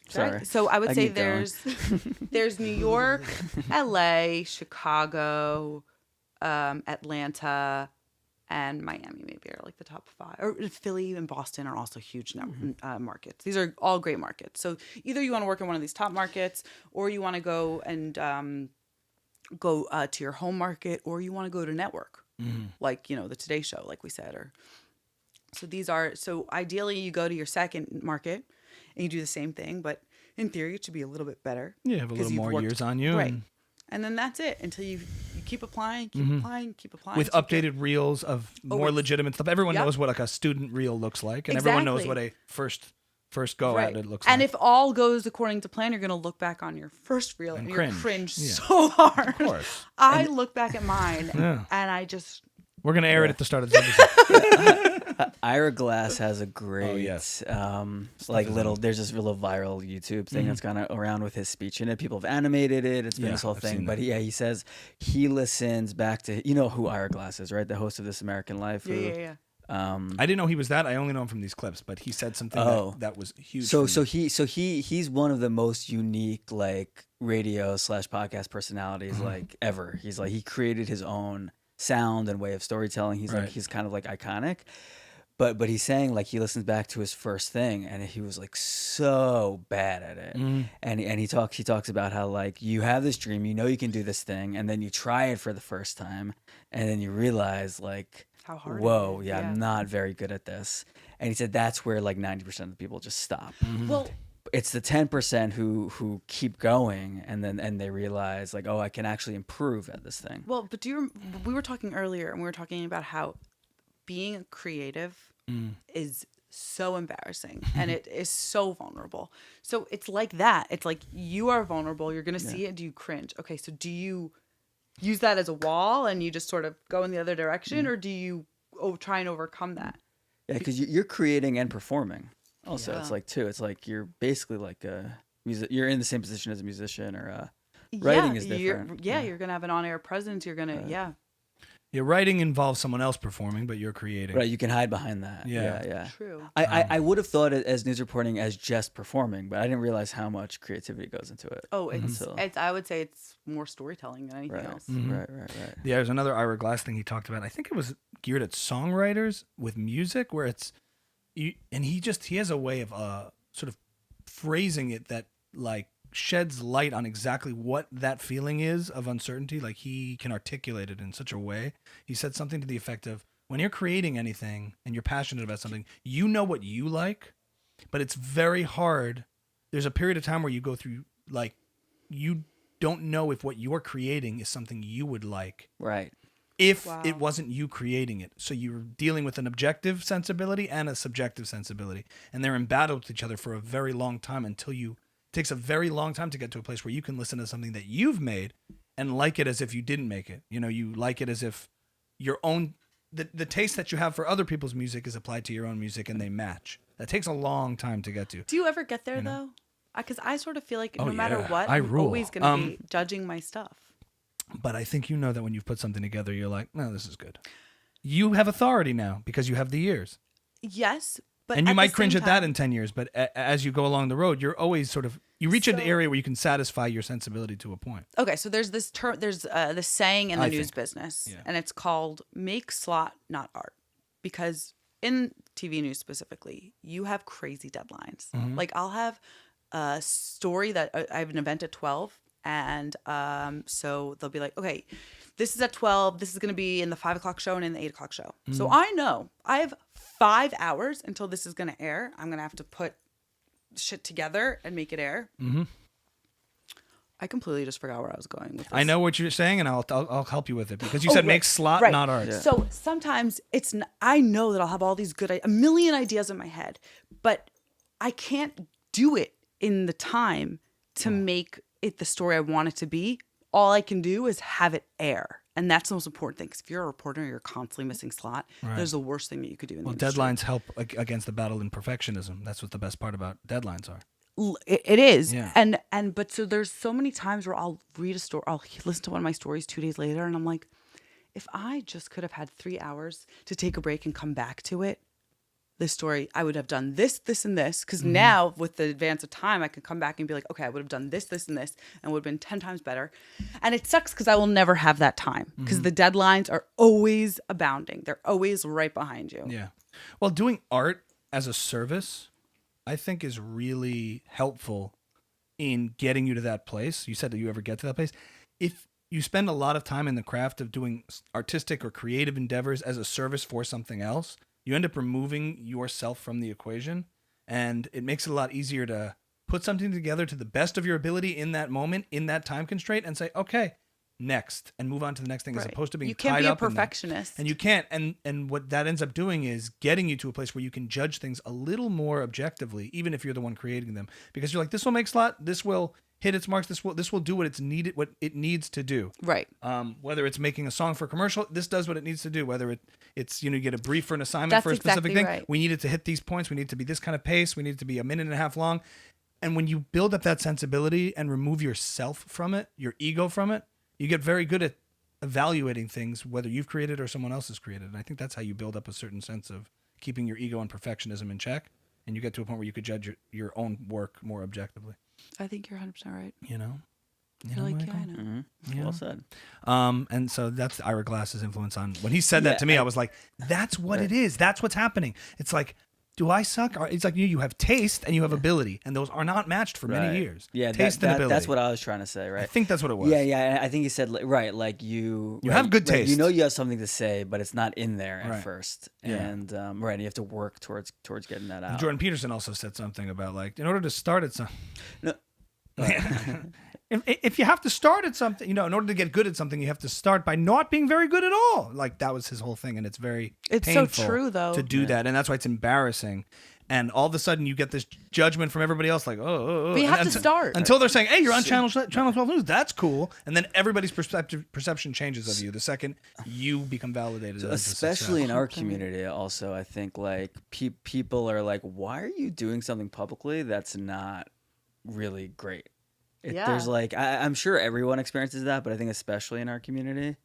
Sorry.
Right? So I would say
keep going.
there's New York, LA, Chicago, Atlanta, and Miami maybe are like the top 5. Or Philly and Boston are also huge markets. These are all great markets. So either you want to work in one of these top markets, or you want to go and go to your home market, or you want to go to network, like the Today Show, like we said. So ideally you go to your second market and you do the same thing, but in theory it should be a little bit better.
Yeah, have a little more years on you,
right? And then that's it until you keep applying, keep applying.
With updated reels of more legitimate stuff. Everyone knows what like a student reel looks like, and everyone knows what a first go at it looks like.
And if all goes according to plan, you're going to look back on your first reel and you're cringe
Yeah.
so hard.
Of course.
I look back at mine and I just...
We're going to air it at the start of this episode.
Ira Glass has a great,
yes.
like there's this little viral YouTube thing that's gone around with his speech in it. People have animated it. It's been this whole
I've
thing.
seen
But
that.
he says he listens back to, you know who Ira Glass is, right? The host of This American Life.
Yeah.
I didn't know he was that. I only know him from these clips, but he said something that was huge.
So he's one of the most unique like radio / podcast personalities like ever. He's like he created his own sound and way of storytelling. He's like he's kind of like iconic. But he's saying like he listens back to his first thing and he was like so bad at it. And he talks about how like you have this dream, you know you can do this thing, and then you try it for the first time and then you realize like
How hard
whoa,
it is.
yeah, I'm not very good at this. And he said that's where like 90% of the people just stop.
Well,
It's the 10% who keep going and they realize like, oh, I can actually improve at this thing.
well, but we were talking earlier and we were talking about how being a creative is so embarrassing and it is so vulnerable. So it's like that. It's like you are vulnerable. You're going to see it. Do you cringe? Okay. So do you use that as a wall and you just sort of go in the other direction or do you try and overcome that?
Yeah, because you're creating and performing. Also,
Yeah.
it's like too. It's like you're basically like a music. You're in the same position as a musician, or writing is different.
You're gonna have an on-air presence. You're gonna
Yeah, writing involves someone else performing, but you're creating.
Right, you can hide behind that.
Yeah.
Yeah.
True.
I would have thought it as news reporting as just performing, but I didn't realize how much creativity goes into it.
Oh, it's I would say it's more storytelling than anything else.
Right.
Yeah, there's another Ira Glass thing he talked about. I think it was geared at songwriters with music, where he has a way of sort of phrasing it that like sheds light on exactly what that feeling is of uncertainty. Like he can articulate it in such a way. He said something to the effect of, when you're creating anything and you're passionate about something, you know what you like, but it's very hard. There's a period of time where you go through like you don't know if what you're creating is something you would like.
Right.
If it wasn't you creating it. So you're dealing with an objective sensibility and a subjective sensibility. And they're in battle with each other for a very long time it takes a very long time to get to a place where you can listen to something that you've made and like it as if you didn't make it. You know, you like it as if your own, the taste that you have for other people's music is applied to your own music and they match. That takes a long time to get to.
Do you ever get there though? Because I sort of feel like no matter what,
I
I'm
rule.
always going to be judging my stuff.
But I think you know that when you've put something together, you're like, no, this is good. You have authority now because you have the years.
Yes, but
and you
at
might
the
cringe
same
at that
time-
in 10 years, but as you go along the road, you're always sort of, you reach an area where you can satisfy your sensibility to a point.
Okay, so there's this term, there's this saying in the news business,
Yeah.
and it's called "make slot, not art," because in TV news specifically, you have crazy deadlines. Like I'll have a story that I have an event at 12, and so they'll be like, okay, this is at 12. This is going to be in the 5 o'clock show and in the 8 o'clock show. So I know I have 5 hours until this is going to air. I'm going to have to put shit together and make it air. I completely just forgot where I was going with this.
I know what you're saying, and I'll help you with it because you said make slot,
right.
not art.
Yeah. So sometimes I know that I'll have all these a million ideas in my head, but I can't do it in the time to make it the story I want it to be. All I can do is have it air. And that's the most important thing. Because if you're a reporter, you're constantly missing slot. Right. There's the worst thing that you could do in the industry.
Deadlines help against the battle in perfectionism. That's what the best part about deadlines are.
It is.
Yeah.
But so there's so many times where I'll read a story, I'll listen to one of my stories 2 days later, and I'm like, if I just could have had 3 hours to take a break and come back to it, this story, I would have done this, this, and this. Because now, with the advance of time, I can come back and be like, okay, I would have done this, this, and this, and would have been 10 times better. And it sucks because I will never have that time because the deadlines are always abounding. They're always right behind you.
Yeah. Well, doing art as a service, I think, is really helpful in getting you to that place. You said that you ever get to that place. If you spend a lot of time in the craft of doing artistic or creative endeavors as a service for something else, you end up removing yourself from the equation, and it makes it a lot easier to put something together to the best of your ability in that moment, in that time constraint, and say, okay, next, and move on to the next thing, as opposed to being tied up.
You can't be a perfectionist.
And you can't. And what that ends up doing is getting you to a place where you can judge things a little more objectively, even if you're the one creating them. Because you're like, this will make slot, this will hit its marks, this will do what it needs to do.
Right.
Whether it's making a song for a commercial, this does what it needs to do. Whether it's you get a brief for an assignment
That's
for a specific
exactly
thing,
right.
we need it to hit these points. We need it to be this kind of pace. We need it to be a minute and a half long. And when you build up that sensibility and remove yourself from it, your ego from it, you get very good at evaluating things, whether you've created or someone else has created. And I think that's how you build up a certain sense of keeping your ego and perfectionism in check. And you get to a point where you could judge your own work more objectively.
I think you're 100% right.
You know?
I feel like, yeah, I know.
Mm-hmm.
Yeah.
Well said.
And so that's Ira Glass's influence on, when he said that to me, I was like, that's what it is. That's what's happening. It's like, do I suck? It's like you have taste and you have ability, and those are not matched for many years.
Yeah,
taste and ability.
that's what I was trying to say, right?
I think that's what it was.
Yeah. I think he said, right, like you
have good taste.
You know you have something to say, but it's not in there at
Right.
first.
Yeah.
And right, you have to work towards getting that out.
Jordan Peterson also said something about, like, in order to start at something.
No.
If you have to start at something, in order to get good at something, you have to start by not being very good at all. Like, that was his whole thing, and it's very painful
so true, though.
to do that, and that's why it's embarrassing. And all of a sudden, you get this judgment from everybody else, like, oh.
But you have to start.
Until they're saying, hey, you're on Channel 12 News. That's cool. And then everybody's perception changes of you the second you become validated. as a
Especially in
success.
our community, also, I think, like, people are like, why are you doing something publicly that's not really great?
Yeah.
There's like, I'm sure everyone experiences that, but I think especially in our community,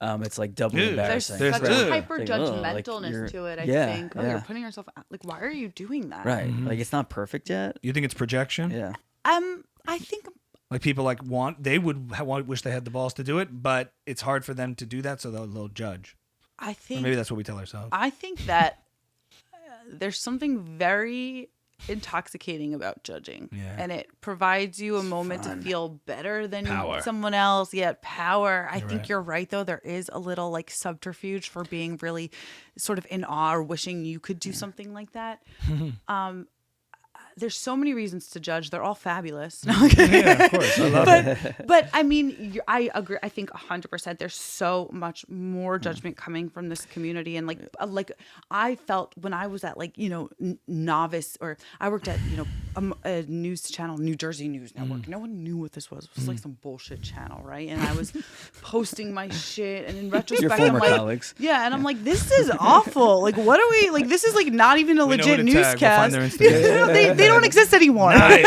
it's like doubly
Dude,
There's
embarrassing.
such
There's-
a
Ugh.
hyper
Like, ugh, like,
judgmentalness
you're-
to it. I
yeah,
think.
yeah.
You're putting yourself out. Like, why are you doing that?
Right.
Mm-hmm.
Like, it's not perfect yet.
You think it's projection?
Yeah.
I think
Like, people they would wish they had the balls to do it, but it's hard for them to do that, so they'll judge.
I
Or
think
maybe that's what we tell ourselves.
I think that there's something very intoxicating about judging.
Yeah.
And it provides you a moment to feel better than
Power.
someone else. Yeah, power. I think
right.
you're right, though. There is a little like subterfuge for being really sort of in awe or wishing you could do something like that. There's so many reasons to judge. They're all fabulous. No,
Yeah, of course. I love it.
but I mean, I agree. I think 100%. There's so much more judgment coming from this community, and like I felt when I was at novice, or I worked at a news channel, New Jersey News Network. No one knew what this was. It was like some bullshit channel, right? And I was posting my shit, and in retrospect,
Your former
I'm like,
colleagues.
yeah, and I'm like, this is awful. Like, what are we like? This is like not even a
We know
legit
who to tag. We'll find
newscast.
their Instagram.
They don't exist anymore.
Nice.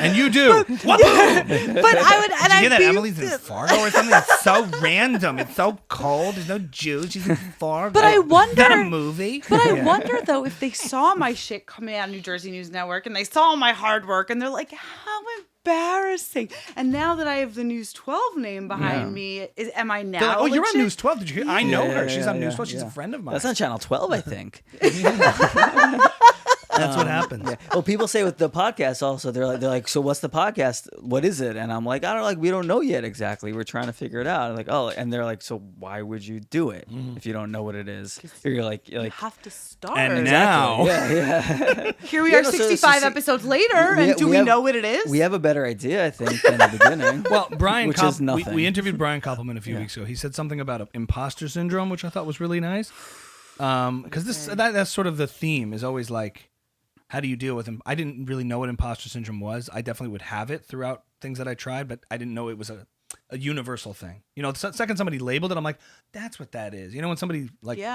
And you do. What?
But I would, and
Did you hear
I'd
that
be,
Emily's in Fargo or something? It's so random. It's so cold. There's no Jews. She's in Fargo.
But I wonder.
Is that a movie?
But I wonder though if they saw my shit coming out of New Jersey News Network and they saw my hard work and they're like, how embarrassing. And now that I have the News 12 name behind me, am I now?
They're like, oh, you're on
legit?
News 12. Did you hear? I know her.
Yeah,
She's on
yeah,
News 12. She's
yeah.
a friend of mine.
That's on Channel 12, I think.
That's what happens.
Yeah. Well, people say with the podcast also, they're like, so what's the podcast? What is it? And I'm like, we don't know yet exactly. We're trying to figure it out. I'm like, oh, and they're like, so why would you do it if you don't know what it is? You're like,
You have to start.
And now,
yeah.
Here we
Yeah,
are,
no, so
65 episodes later, and do we
have-
know what it is?
We have a better idea, I think, than the beginning.
well, Brian,
Which is nothing.
we interviewed Brian Koppelman a few weeks ago. He said something about imposter syndrome, which I thought was really nice. Because that's sort of the theme, is always like, how do you deal with him? I didn't really know what imposter syndrome was. I definitely would have it throughout things that I tried, but I didn't know it was a universal thing. The second somebody labeled it, I'm like, that's what that is. When somebody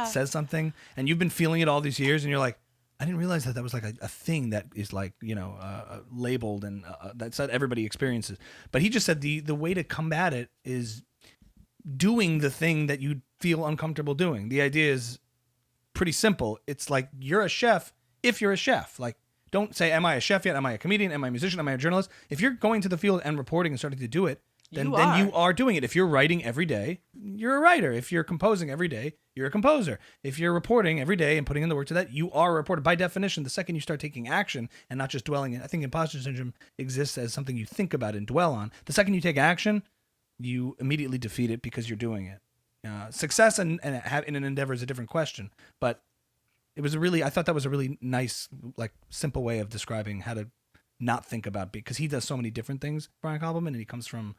says something and you've been feeling it all these years and you're like, I didn't realize that was like a thing that is like, labeled and that's what everybody experiences. But he just said the way to combat it is doing the thing that you feel uncomfortable doing. The idea is pretty simple. It's like you're a chef if you're a chef. Like, don't say, am I a chef yet? Am I a comedian? Am I a musician? Am I a journalist? If you're going to the field and reporting and starting to do it, then you are doing it. If you're writing every day, you're a writer. If you're composing every day, you're a composer. If you're reporting every day and putting in the work to that, you are a reporter. By definition, the second you start taking action and not just dwelling in, I think imposter syndrome exists as something you think about and dwell on. The second you take action, you immediately defeat it because you're doing it. Success in an endeavor is a different question, but I thought that was a really nice, simple way of describing how to not think about, because he does so many different things, Brian Koppelman, and he comes from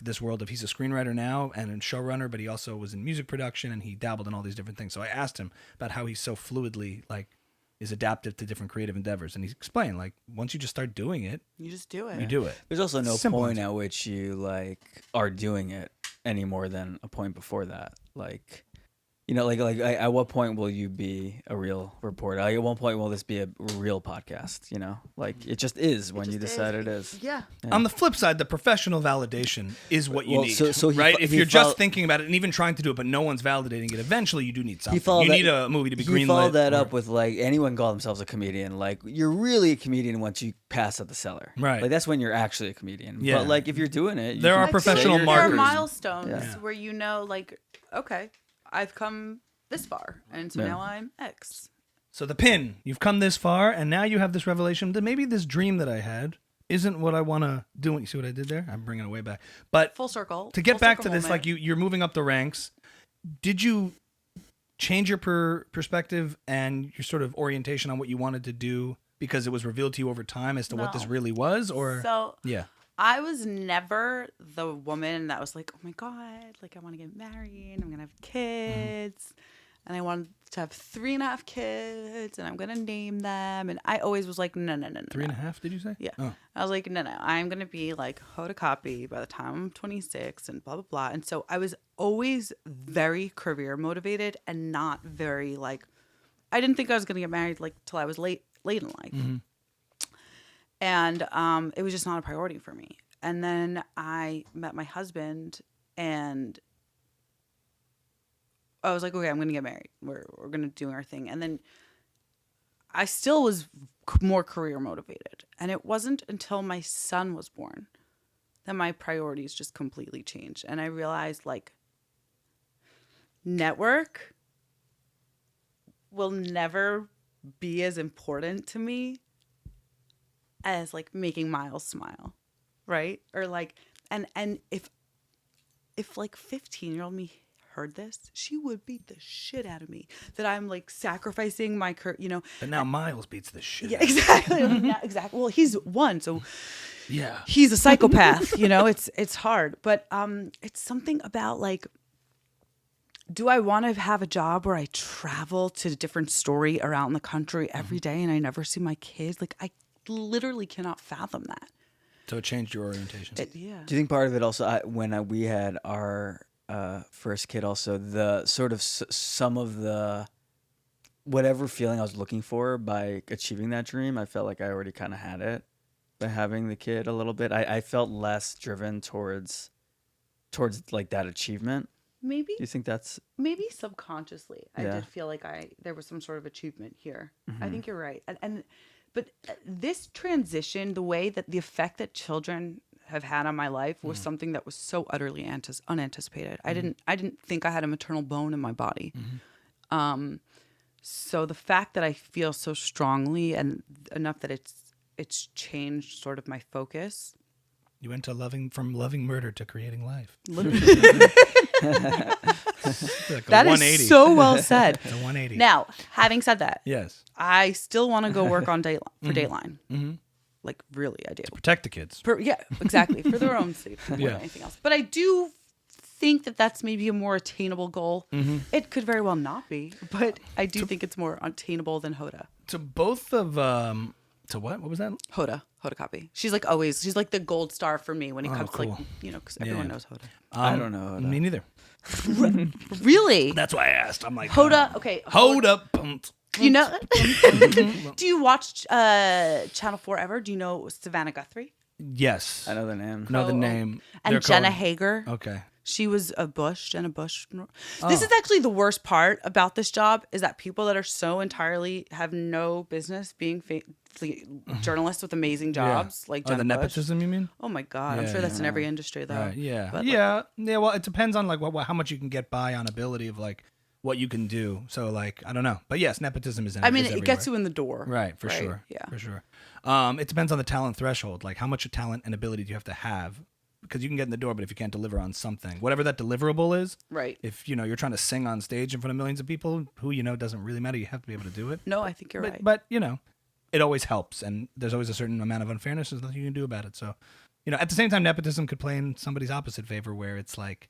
this world of, he's a screenwriter now and a showrunner, but he also was in music production and he dabbled in all these different things. So I asked him about how he's so fluidly is adaptive to different creative endeavors. And he explained, like, once you just start doing it,
You just do it.
you do it.
There's also no
Simple
point
answer.
at which you like are doing it any more than a point before that. Like, you know, like at what point will you be a real reporter? Like, at what point will this be a real podcast? You know, like it just is when you decide it is.
Yeah.
On the flip side, the professional validation is what you
Well,
need,
so he
right?
fo-
If
he
you're
fol-
just thinking about it and even trying to do it, but no one's validating it, eventually you do need something.
followed
You
that-
need a movie to be greenlit.
He followed that
or-
up with like anyone can call themselves a comedian. Like you're really a comedian once you pass at the cellar.
Right.
Like that's when you're actually a comedian.
Yeah.
But like if you're doing it, you
There
can
are
say
professional
you're-
There are
markers.
milestones
Yeah.
where you know, like, okay, I've come this far, and so
Yeah.
now I'm X.
So the pin, you've come this far, and now you have this revelation that maybe this dream that I had isn't what I want to do. You see what I did there? I'm bringing it way back. But
Full circle.
to get
Full
back to
circle
this,
moment.
like you're moving up the ranks. Did you change your perspective and your sort of orientation on what you wanted to do because it was revealed to you over time as to what this
No.
really was? Or
So
yeah,
I was never the woman that was like, oh my God, like I want to get married, I'm going to have kids. And I wanted to have 3.5 kids, and I'm going to name them. And I always was like, no.
3.5, did you say?
Yeah.
Oh.
I was like, no, I'm going to be like Hoda Kotb by the time I'm 26 and blah, blah, blah. And so I was always very career motivated and not very like, I didn't think I was going to get married like till I was late in life.
Mm-hmm.
And it was just not a priority for me. And then I met my husband and I was like, okay, I'm going to get married. We're going to do our thing. And then I still was more career motivated. And it wasn't until my son was born that my priorities just completely changed. And I realized like network will never be as important to me as like making Miles smile. Right? Or like, and if like 15-year-old me heard this, she would beat the shit out of me that I'm like sacrificing my
But now Miles beats the shit.
yeah,
out of you.
exactly. Yeah, exactly. Well, he's one, so
Yeah.
he's a psychopath, it's hard. But it's something about like, do I want to have a job where I travel to a different story around the country every day and I never see my kids? Like I literally cannot fathom that.
So it changed your orientation.
Yeah.
Do you think part of it also when we had our first kid, also the sort of some of the whatever feeling I was looking for by achieving that dream, I felt like I already kind of had it by having the kid a little bit. I felt less driven towards like that achievement.
Maybe
Do you think that's
maybe subconsciously I
Yeah.
did feel like there was some sort of achievement here. I think you're right. But this transition, the way that the effect that children have had on my life was something that was so utterly unanticipated. I didn't think I had a maternal bone in my body. So the fact that I feel so strongly and enough that it's changed sort of my focus.
You went to from loving murder to creating life.
Literally.
Like a
That
180.
is so well said.
It's a 180.
Now, having said that,
Yes.
I still want to go work on Dateline.
Mm-hmm.
Like, really, I do.
Protect the kids.
Yeah, exactly. For their own safety more
Yeah.
than anything else. But I do think that that's maybe a more attainable goal.
Mm-hmm.
It could very well not be, but I do think it's more attainable than Hoda.
To both of to what? What was that?
Hoda Kotb. She's like always. She's like the gold star for me when it comes to like
cool.
because everyone
Yeah.
knows Hoda.
I don't know.
Me neither.
Really,
That's why I asked. I'm like
Hoda. Okay,
Hold up.
You know? Do you watch Channel 4 ever? Do you know Savannah Guthrie?
Yes.
I know the name.
Know the
Oh,
name.
And
They're
Jenna
called-
Hager.
Okay.
She was a Bush, Jenna Bush. This
Oh.
is actually the worst part about this job is that people that are so entirely have no business being journalists with amazing jobs like Jenna
the
Bush.
nepotism, you mean?
Oh my God, I'm
Yeah,
sure that's in
yeah.
every industry though.
Right. Yeah.
But, like,
yeah. Well, it depends on like how much you can get by on ability of like what you can do. So like I don't know, but yes, nepotism is.
I mean,
is
it gets
everywhere.
you in the door.
Right, for
right?
sure.
Yeah.
For sure. It depends on the talent threshold. Like how much talent and ability do you have to have? Because you can get in the door, but if you can't deliver on something, whatever that deliverable is,
Right.
if you're trying to sing on stage in front of millions of people, who doesn't really matter. You have to be able to do it.
No, I think you're
But,
right.
but it always helps, and there's always a certain amount of unfairness. There's nothing you can do about it. So, at the same time, nepotism could play in somebody's opposite favor, where it's like,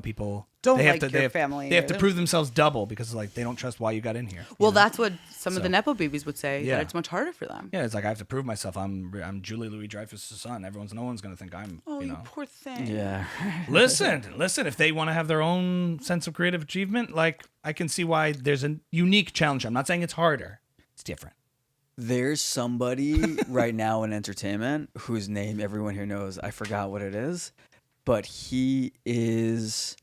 people
Don't
they
like
have to
your
they have,
family.
They have to prove themselves double because like they don't trust why you got in here.
Well,
you know?
that's what some of the Nepo-babies would say.
Yeah.
That it's much harder for them.
Yeah, it's like I have to prove myself. I'm Julie Louis-Dreyfus' son. No one's gonna think I'm.
Oh,
you
you
know.
poor thing.
Yeah.
Listen. If they want to have their own sense of creative achievement, like I can see why there's a unique challenge. I'm not saying it's harder. It's different.
There's somebody right now in entertainment whose name everyone here knows. I forgot what it is, but he is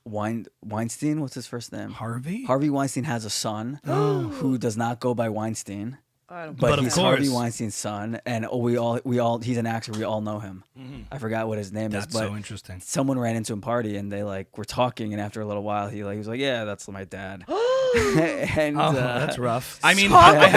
Weinstein. What's his first name?
Harvey.
Harvey Weinstein has a son who does not go by Weinstein,
But
but
of
he's
course.
Harvey Weinstein's son, and we all he's an actor. We all know him. I forgot what his name
That's
is, but
so interesting.
someone ran into him party, and they like were talking, and after a little while, he was like, "Yeah, that's my dad." And
That's rough. I mean, I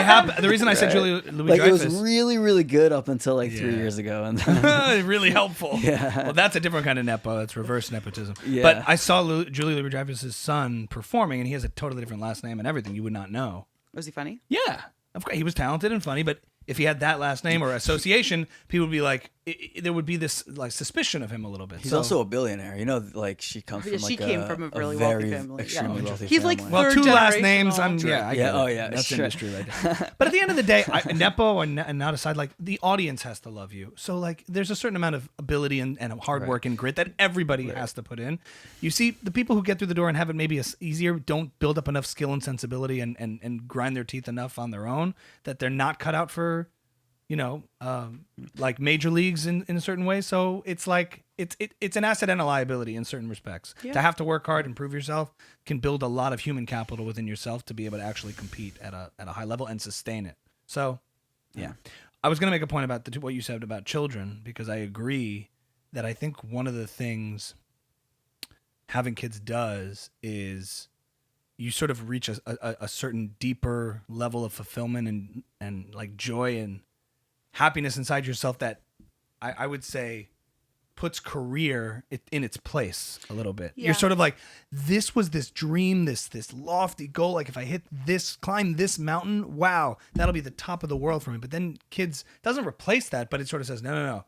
have. The reason I said Julie
like it was
Louis-Dreyfus.
really, really good up until like 3
Yeah.
years ago, and then,
Really helpful.
Yeah.
Well, that's a different kind of nepo. That's reverse nepotism.
Yeah.
But I saw Julie Louis-Dreyfus' son performing, and he has a totally different last name and everything. You would not know.
Was he funny?
Yeah, of course, he was talented and funny, but if he had that last name or association, people would be like, there would be this like suspicion of him a little bit.
he's
So-
also a billionaire. Like she comes
Yeah,
from
she
like
came from a really
very
wealthy family.
extremely
Yeah.
wealthy
He's like
family.
well,
third
two last names.
generational.
I get it.
Oh, yeah,
That's
sure.
industry right there. But at the end of the day, nepo and not aside, like the audience has to love you. So like, there's a certain amount of ability and hard work and grit that everybody has to put in. You see, the people who get through the door and have it maybe easier don't build up enough skill and sensibility and grind their teeth enough on their own that they're not cut out for, like major leagues in a certain way. So it's like it's an asset and a liability in certain respects.
Yeah.
To have to work hard and prove yourself can build a lot of human capital within yourself to be able to actually compete at a high level and sustain it. So, yeah. I was going to make a point about what you said about children because I agree that I think one of the things having kids does is you sort of reach a certain deeper level of fulfillment and like joy and happiness inside yourself that I would say puts career in its place a little bit.
Yeah.
You're sort of like, this was this dream, this lofty goal. Like if I climb this mountain, wow, that'll be the top of the world for me. But then kids doesn't replace that, but it sort of says, no.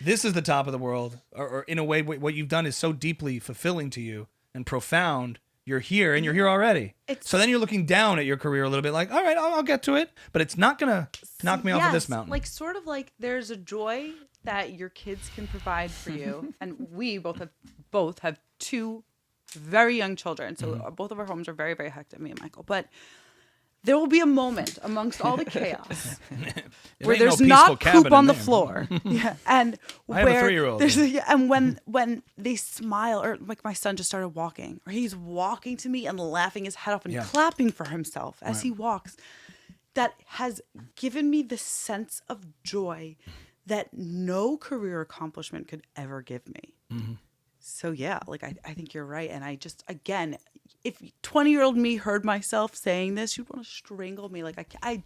This is the top of the world. Or in a way, what you've done is so deeply fulfilling to you and profound. You're here and you're here already. So then you're looking down at your career a little bit like, all right, I'll get to it, but it's not going to knock me off of this mountain.
Like sort of like there's a joy that your kids can provide for you. And we both have two very young children. So both of our homes are very, very hectic, me and Michael. But there will be a moment amongst all the chaos where there's not poop on the floor. Yeah. And
I have a 3-year-old.
And when they smile, or like my son just started walking, or he's walking to me and laughing his head off and clapping for himself as he walks, that has given me the sense of joy that no career accomplishment could ever give me. Mm-hmm. So yeah, like I think you're right. And I just, again, if 20-year-old me heard myself saying this, she'd want to strangle me. Like I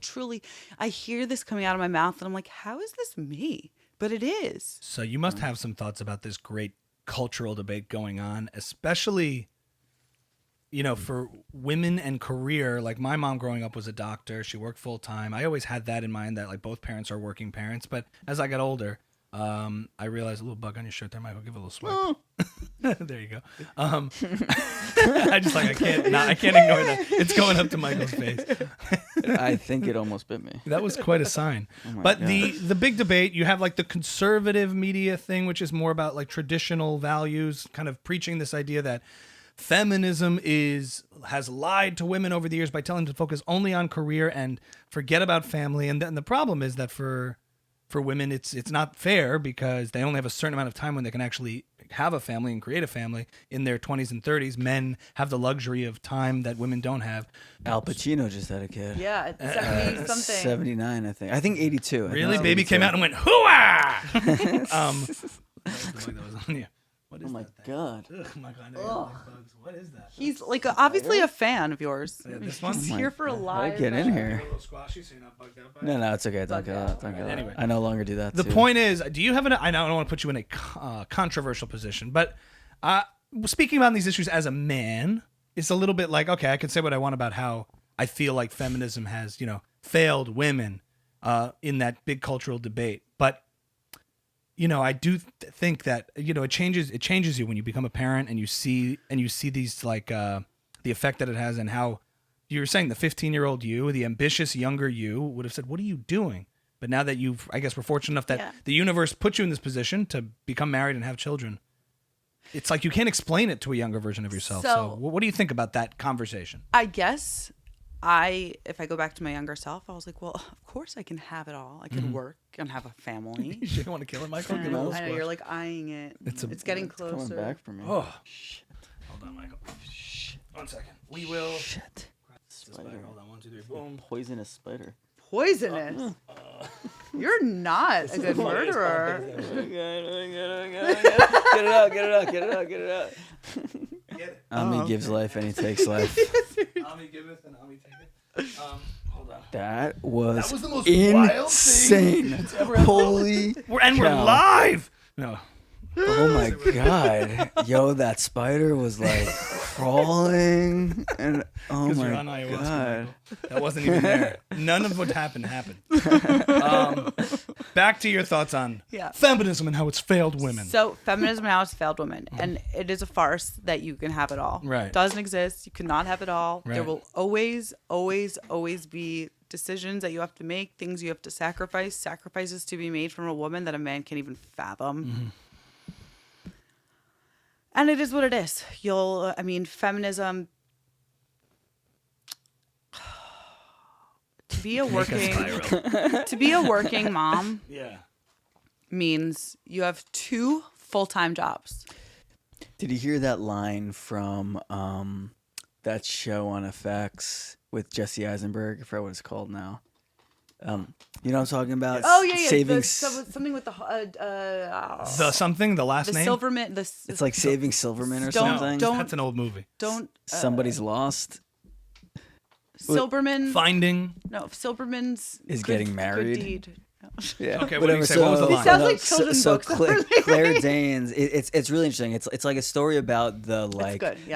hear this coming out of my mouth and I'm like, how is this me? But it is.
So you must have some thoughts about this great cultural debate going on, especially, for women and career. Like my mom growing up was a doctor. She worked full time. I always had that in mind that like both parents are working parents. But as I got older, I realized a little bug on your shirt there, Michael. Give it a little swipe. There you go. I can't ignore that. It's going up to Michael's face.
I think it almost bit me.
That was quite a sign.
But
the big debate, you have like the conservative media thing, which is more about like traditional values, kind of preaching this idea that feminism has lied to women over the years by telling them to focus only on career and forget about family. And then the problem is that for women, it's not fair because they only have a certain amount of time when they can actually have a family and create a family in their 20s and 30s. Men have the luxury of time that women don't have.
Al Pacino just had a kid.
Yeah, it's 70 something.
79, I think. I think 82.
Really? Baby came out and went, hooah! That was on you. What is
Oh my
that thing?
God.
Ugh, Michael, I know you don't like bugs. What is that?
He's like obviously a fan of yours.
Yeah, this one?
He's
Oh my
here for a
God.
live.
Get in here.
A little squashy so you're not bugged out by
No, it's okay. Don't get that. Don't get that.
Anyway.
I no longer do that.
The
too.
point is, do you have I don't want to put you in a controversial position, but speaking about these issues as a man, it's a little bit like, okay, I can say what I want about how I feel like feminism has, failed women in that big cultural debate. But, I do think that it changes you when you become a parent and you see these like the effect that it has, and how you were saying the 15-year-old you, the ambitious younger you, would have said, "What are you doing?" But now that I guess we're fortunate enough that the universe put you in this position to become married and have children. It's like you can't explain it to a younger version of yourself. So what do you think about that conversation?
I guess if I go back to my younger self, I was like, well, of course I can have it all. I can work and have a family.
You shouldn't want to kill it, Michael.
I know you're like eyeing it. It's getting closer.
Coming back for me.
Oh, shit. Hold on, Michael. Shit. 1 second. We will.
Shit.
Spider. Hold on. 1, 2, 3. Boom.
Poisonous spider.
Poisonous. You're not a good murderer.
Get it out. Ami gives life and he takes life.
Ami giveth and Ami taketh. Hold on.
That was
the most wild
insane.
thing that's ever happened.
Holy
We're
cow.
live. No.
Oh my god. Yo, that spider was like crawling and oh
Because
my
you're on ayahuasca,
god.
Michael. That wasn't even there. None of what happened. Back to your thoughts on feminism and how it's failed women.
So feminism now has failed women, and it is a farce that you can have it all.
Right.
It doesn't exist. You cannot have it all.
Right.
There will always, always, always be decisions that you have to make, things you have to sacrifices to be made from a woman that a man can't even fathom.
Mm-hmm.
And it is what it is. Feminism. To be a working mom means you have 2 full-time jobs.
Did you hear that line from that show on FX with Jesse Eisenberg? I forgot what it's called now. You know what I'm talking about?
Oh yeah.
Saving
Something with the
the last name.
Silverman.
It's like Saving Silverman or something.
That's an old movie.
Somebody's lost.
Silberman.
Finding.
No, Silberman's
is getting married.
Good deed.
Yeah.
Okay. What did you say? What was the line?
It sounds like children's books.
Claire Danes. It's really interesting. It's like a story about the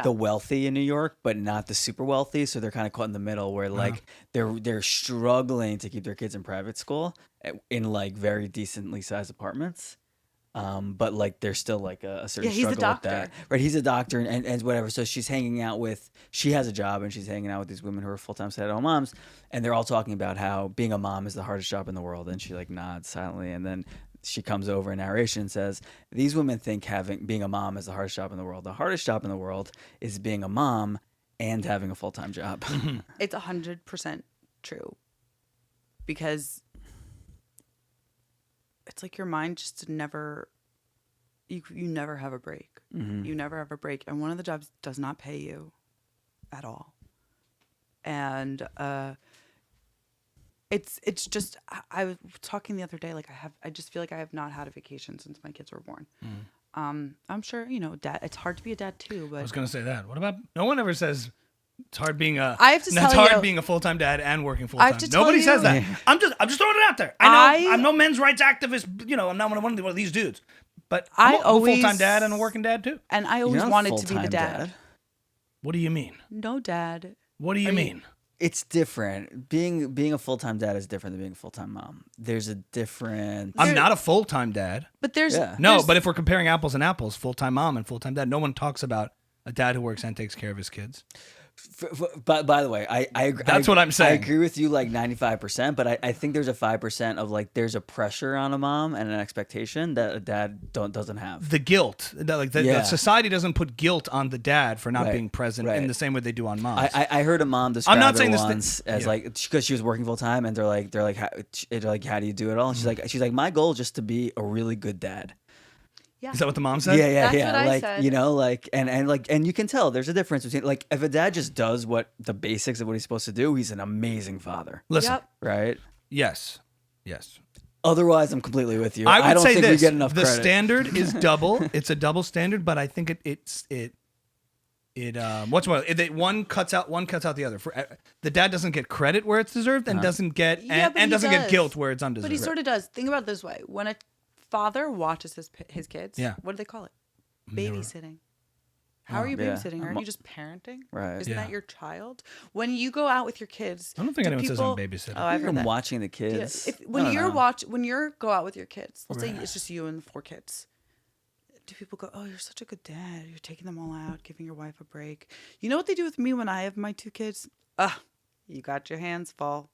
the wealthy in New York, but not the super wealthy. So they're kind of caught in the middle, where like they're struggling to keep their kids in private school in like very decently sized apartments. But like there's still like a certain struggle with that. Right, he's a doctor and whatever. So she has a job and she's hanging out with these women who are full-time stay-at-home moms, and they're all talking about how being a mom is the hardest job in the world, and she like nods silently, and then she comes over in narration and says, these women think being a mom is the hardest job in the world. The hardest job in the world is being a mom and having a full-time job.
It's 100% true, because it's like your mind just never, you never have a break.
Mm-hmm.
You never have a break. And one of the jobs does not pay you at all. And it's just, I was talking the other day, like I just feel like I have not had a vacation since my kids were born. I'm sure, dad, it's hard to be a dad too, but
I was going to say that. What about, no one ever says it's hard being a.
I have to tell
it's hard
you,
being a full-time dad and working full-time.
Nobody
says that. I'm just throwing it out there. I'm no men's rights activist. I'm not one of these dudes. But I'm a full-time dad and a working dad too.
And I always wanted to be the dad.
What do you mean?
No, dad.
What do you mean?
It's different. Being a full-time dad is different than being a full-time mom. There's a different.
I'm not a full-time dad.
But there's
but if we're comparing apples and apples, full-time mom and full-time dad, no one talks about a dad who works and takes care of his kids.
But by the way, I agree.
That's what I'm saying.
I agree with you like 95%, but I think there's a 5% of like there's a pressure on a mom and an expectation that a dad doesn't have.
The guilt, the society doesn't put guilt on the dad for not being present in the same way they do on moms.
I heard a mom describe once as like, because she was working full time, and they're like how do you do it all? And she's like my goal is just to be a really good dad.
Yeah.
Is that what the mom said?
Yeah.
That's what I
like
said.
and you can tell there's a difference between like if a dad just does what the basics of what he's supposed to do, he's an amazing father.
Listen,
right?
Yes.
Otherwise, I'm completely with you.
I would
don't
say
think
this:
we get enough
the
credit.
standard is double. It's a double standard, but I think what's more? One cuts out the other. The dad doesn't get credit where it's deserved, and doesn't get doesn't get guilt where it's undeserved.
But he sort of does. Think about it this way: when a father watches his kids, what do they call it? Babysitting. How are you babysitting? Aren't you just parenting?
Right.
Isn't that your child? When you go out with your kids,
I don't think anyone says I'm babysitting.
Oh, I've heard that.
Watching the kids.
When you go out with your kids, let's say it's just you and the 4 kids. do people go, oh, you're such a good dad. You're taking them all out, giving your wife a break. You know what they do with me when I have my 2 kids? You got your hands full.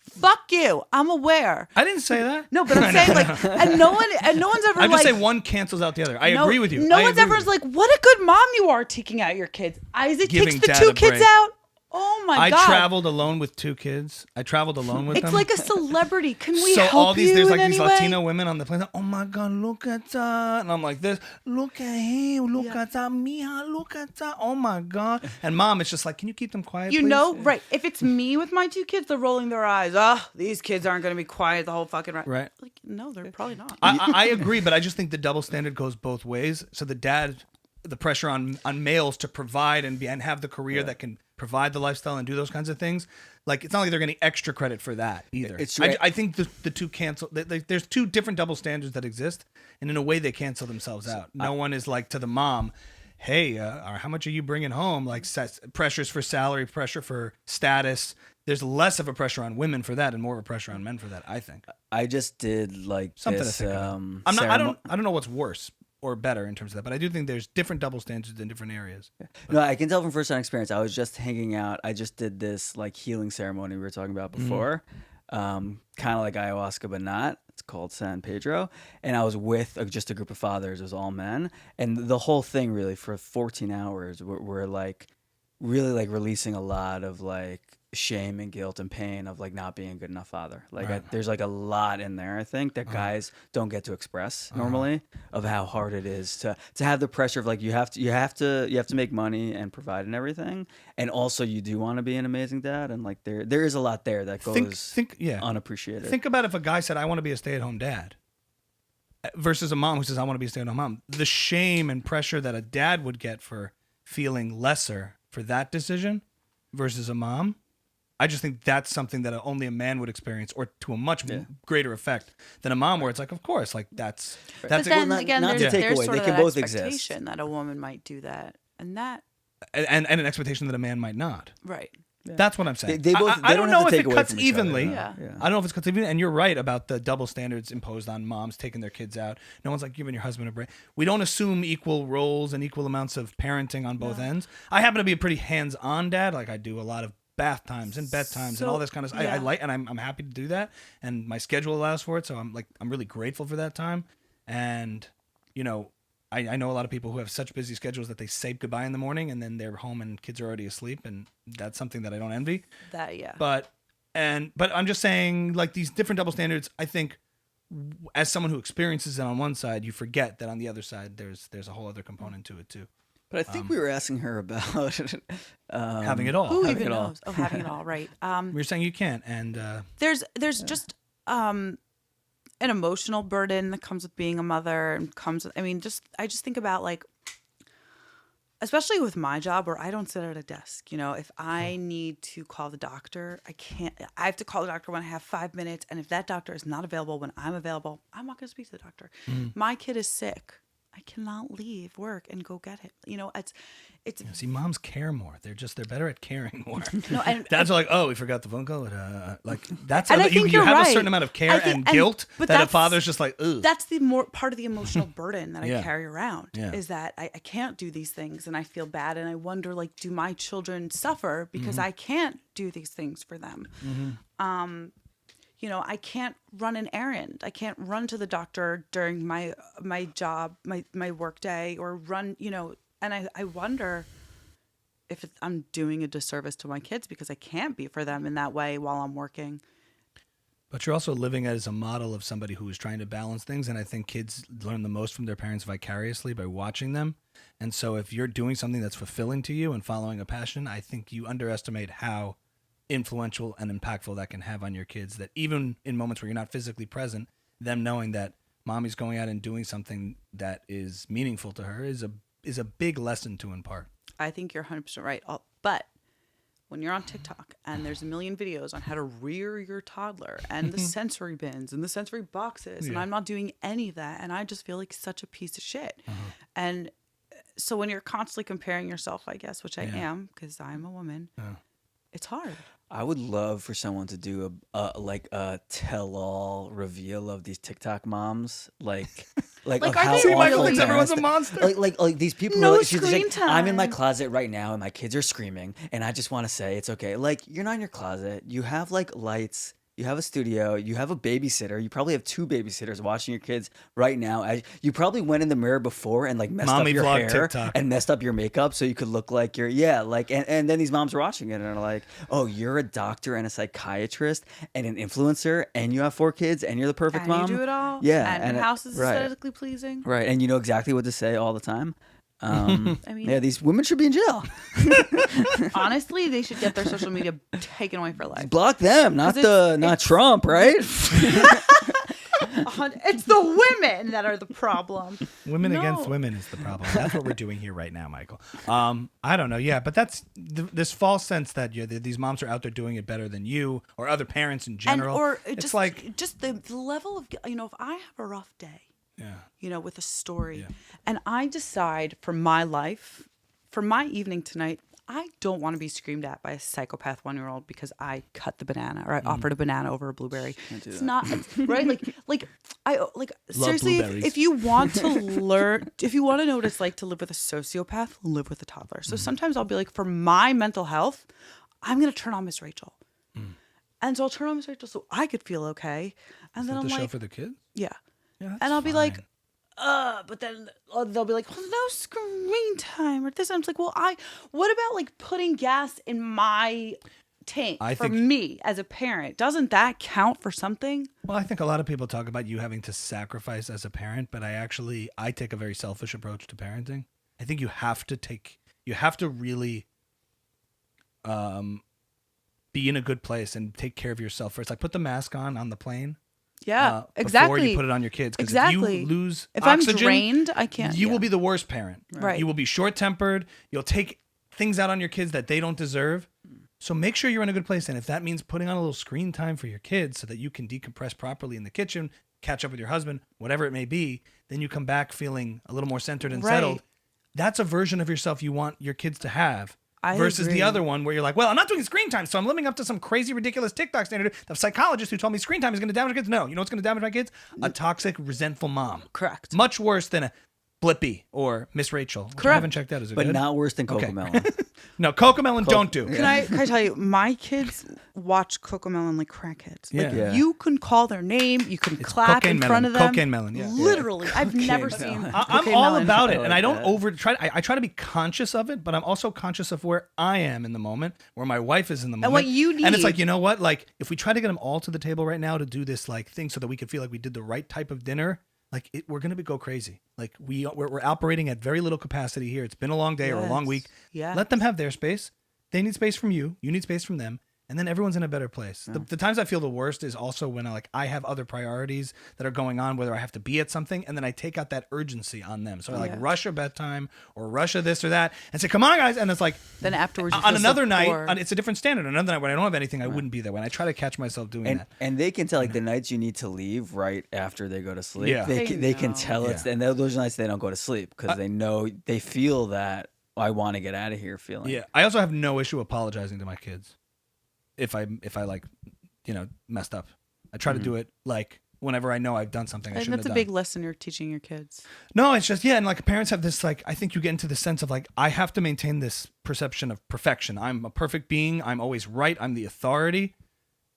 Fuck you. I'm aware.
I didn't say that.
No, but I'm saying like, and no one's ever
I'm
like.
just saying one cancels out the other. I agree with you.
No one's ever like, what a good mom you are taking out your kids. Isaac
Giving
takes the
dad
2
a
kids
break.
out. Oh my God.
I traveled alone with 2 kids. I traveled alone with them.
It's like a celebrity. Can we
So
help
all these,
you
there's
in
like
any
these
way?
Latino women on the plane. Oh my God, look at that. And I'm like this. Look at him. Look at that. Mija, look at that. Oh my God. And mom, it's just like, can you keep them quiet,
You
please?
know, right. If it's me with my 2 kids, they're rolling their eyes. These kids aren't going to be quiet the whole fucking ride.
Right.
Like, no, they're probably not.
I agree, but I just think the double standard goes both ways. So the pressure on males to provide and have the career that can provide the lifestyle and do those kinds of things. Like, it's not like they're getting extra credit for that either.
It's right.
I think the two cancel. There's 2 different double standards that exist, and in a way they cancel themselves out. No one is like to the mom, hey, how much are you bringing home? Like pressures for salary, pressure for status. There's less of a pressure on women for that and more of a pressure on men for that, I think.
I just did like
Something
this.
to think about. I don't know what's worse or better in terms of that, but I do think there's different double standards in different areas.
No, I can tell from first-hand experience. I was just hanging out. I just did this like healing ceremony we were talking about before, kind of like ayahuasca, but not. It's called San Pedro, and I was with just a group of fathers. It was all men, and the whole thing really for 14 hours, we're like really like releasing a lot of like shame and guilt and pain of like not being a good enough father. Like there's like a lot in there, I think, that guys don't get to express normally, of how hard it is to have the pressure of like you have to make money and provide and everything, and also you do want to be an amazing dad, and like there is a lot there that goes unappreciated.
Think about if a guy said, I want to be a stay-at-home dad, versus a mom who says, I want to be a stay-at-home mom. The shame and pressure that a dad would get for feeling lesser for that decision versus a mom, I just think that's something that only a man would experience, or to a much greater effect than a mom, where it's like, of course, like that's.
But then again,
not
there's
to take away.
sort
They
of
can
that
both
expectation
exist.
that a woman might do that, and that
and an expectation that a man might not.
right.
That's what I'm saying.
They both.
I
They
don't
have
know
to
if
take
it
away
cuts
from each other.
evenly.
Yeah.
I don't know if it's cuts evenly. And you're right about the double standards imposed on moms taking their kids out. No one's like giving your husband a break. We don't assume equal roles and equal amounts of parenting on both ends. I happen to be a pretty hands-on dad. Like I do a lot of bath times and bedtimes and all this kind of stuff. I like, and I'm happy to do that. And my schedule allows for it. So I'm really grateful for that time. And, you know, I know a lot of people who have such busy schedules that they say goodbye in the morning and then they're home and kids are already asleep, and that's something that I don't envy. But I'm just saying, like, these different double standards, I think as someone who experiences it on one side, you forget that on the other side there's a whole other component to it too.
But I think we were asking her about
having it all.
Who
Having
even
it all.
knows? Oh, having it all, right.
We're saying you can't, and
There's just an emotional burden that comes with being a mother, and I just think about, like, especially with my job where I don't sit at a desk. You know, if I need to call the doctor, I have to call the doctor when I have 5 minutes, and if that doctor is not available when I'm available, I'm not going to speak to the doctor. My kid is sick. I cannot leave work and go get it. You know, it's.
See, moms care more. They're better at caring more.
No, and
dads are like, oh, we forgot the phone call. Like that's
and I
you
think you're
have
right.
a certain amount of care and guilt that a father's just like, ugh.
That's the more part of the emotional burden that I carry around,
Yeah.
is that I can't do these things and I feel bad, and I wonder, like, do my children suffer because I can't do these things for them? You know, I can't run an errand. I can't run to the doctor during my job, my work day, or run, you know, and I wonder if I'm doing a disservice to my kids because I can't be for them in that way while I'm working.
But you're also living as a model of somebody who is trying to balance things, and I think kids learn the most from their parents vicariously by watching them. And so if you're doing something that's fulfilling to you and following a passion, I think you underestimate how influential and impactful that can have on your kids, that even in moments where you're not physically present, them knowing that mommy's going out and doing something that is meaningful to her is a big lesson to impart.
I think you're 100% right. But when you're on TikTok and there's a million videos on how to rear your toddler and the sensory bins and the sensory boxes, and I'm not doing any of that, and I just feel like such a piece of shit. And so when you're constantly comparing yourself, I guess, which I am because I'm a woman, it's hard.
I would love for someone to do a tell-all reveal of these TikTok moms, like Like,
Like,
of
are
how
they
See, Michael
awful
thinks
really-
everyone's a
parents-
monster.
like these people.
No
who are, she's like,
screen
I'm in my
time.
closet right now, and my kids are screaming, and I just want to say it's okay. Like, you're not in your closet. You have like lights. You have a studio. You have a babysitter. You probably have 2 babysitters watching your kids right now. You probably went in the mirror before and like messed
Mommy
up your
vlog
hair
TikTok.
and messed up your makeup so you could look like you're like. And then these moms are watching it and are like, oh, you're a doctor and a psychiatrist and an influencer, and you have 4 kids, and you're the perfect
And
mom.
you do it all.
Yeah,
And your house is
right.
aesthetically pleasing.
Right, and you know exactly what to say all the time.
I mean,
Yeah, these women should be in jail.
honestly, they should get their social media taken away for life.
Block them, not
'Cause
not Trump, right?
It's the women that are the problem.
Women
No.
against women is the problem. That's what we're doing here right now, Michael. I don't know. Yeah, but that's this false sense that these moms are out there doing it better than you or other parents in general.
Or
it's
just
like,
just the level of, if I have a rough day,
yeah,
with a story,
Yeah.
and I decide for my life, for my evening tonight, I don't want to be screamed at by a psychopath 1-year-old because I cut the banana or I offered a banana over a blueberry. It's not right. Seriously,
blueberries.
if you want to learn, if you want to know what it's like to live with a sociopath, live with a toddler. So sometimes I'll be like, for my mental health, I'm going to turn on Miss Rachel. And so I'll turn on Miss Rachel so I could feel okay. And
is
then
that
I'm
the show
like,
for the kids?
yeah.
Yeah, that's
And I'll be like,
fine.
but then they'll be like, well, no screen time or this. I'm just like, well, what about like putting gas in my tank
I
for
think-
me as a parent? Doesn't that count for something?
Well, I think a lot of people talk about you having to sacrifice as a parent, but I take a very selfish approach to parenting. I think you have to really be in a good place and take care of yourself first. Like put the mask on the plane.
Yeah,
Before
exactly.
you put it on your kids. 'Cause
Exactly.
if you lose
If
oxygen,
I'm drained, I can't.
you
yeah.
will be the worst parent.
Right.
You will be short-tempered. You'll take things out on your kids that they don't deserve. So make sure you're in a good place. And if that means putting on a little screen time for your kids so that you can decompress properly in the kitchen, catch up with your husband, whatever it may be, then you come back feeling a little more centered and
Right.
settled. That's a version of yourself you want your kids to have.
I
Versus
agree.
the other one where you're like, well, I'm not doing screen time, so I'm living up to some crazy, ridiculous TikTok standard. The psychologist who told me screen time is going to damage my kids. No, you know what's going to damage my kids? A toxic, resentful mom.
Correct.
Much worse than a Blippi or Miss Rachel. Which I
Correct.
haven't checked out. Is it
But
good?
not worse than
Okay.
Cocomelon.
No, Cocomelon, don't do.
Can I tell you, my kids watch Cocomelon like crackheads. Like,
Yeah.
you can call their name, you can
It's
clap
cocaine
in front
melon.
of them.
Cocaine melon, yeah.
Literally, I've never
Cocaine
seen.
melon.
I'm
Cocaine
all
melon.
about it,
I
and I
like
don't
that.
I try to be conscious of it, but I'm also conscious of where I am in the moment, where my wife is in the moment,
what you
And it's
need.
like, you know what? Like, if we try to get them all to the table right now to do this like thing, so that we could feel like we did the right type of dinner, like we're gonna go crazy. Like we're operating at very little capacity here. It's been a long day or a long
Yes.
week.
Yes.
Let them have their space. They need space from you. You need space from them. And then everyone's in a better place. The times I feel the worst is also when I have other priorities that are going on, whether I have to be at something, and then I take out that urgency on them. So I
Yeah.
rush a bedtime or rush a this or that and say, come on, guys. And it's like,
Then afterwards, you
on
feel
another
so
night,
poor.
it's a different standard. Another night when I don't have anything, I wouldn't be there. When I try to catch myself doing that.
And they can tell like the nights you need to leave right after they go to sleep.
Yeah.
They can
know.
tell it's
Yeah.
and those nights they don't go to sleep because they feel that I want to get out of here feeling.
Yeah. I also have no issue apologizing to my kids if I messed up. I try to do it like whenever I know I've done something I
And
shouldn't
that's a
have
big
done.
lesson you're teaching your kids.
No, it's just, and like parents have this, like, I think you get into the sense of like, I have to maintain this perception of perfection. I'm a perfect being. I'm always right. I'm the authority.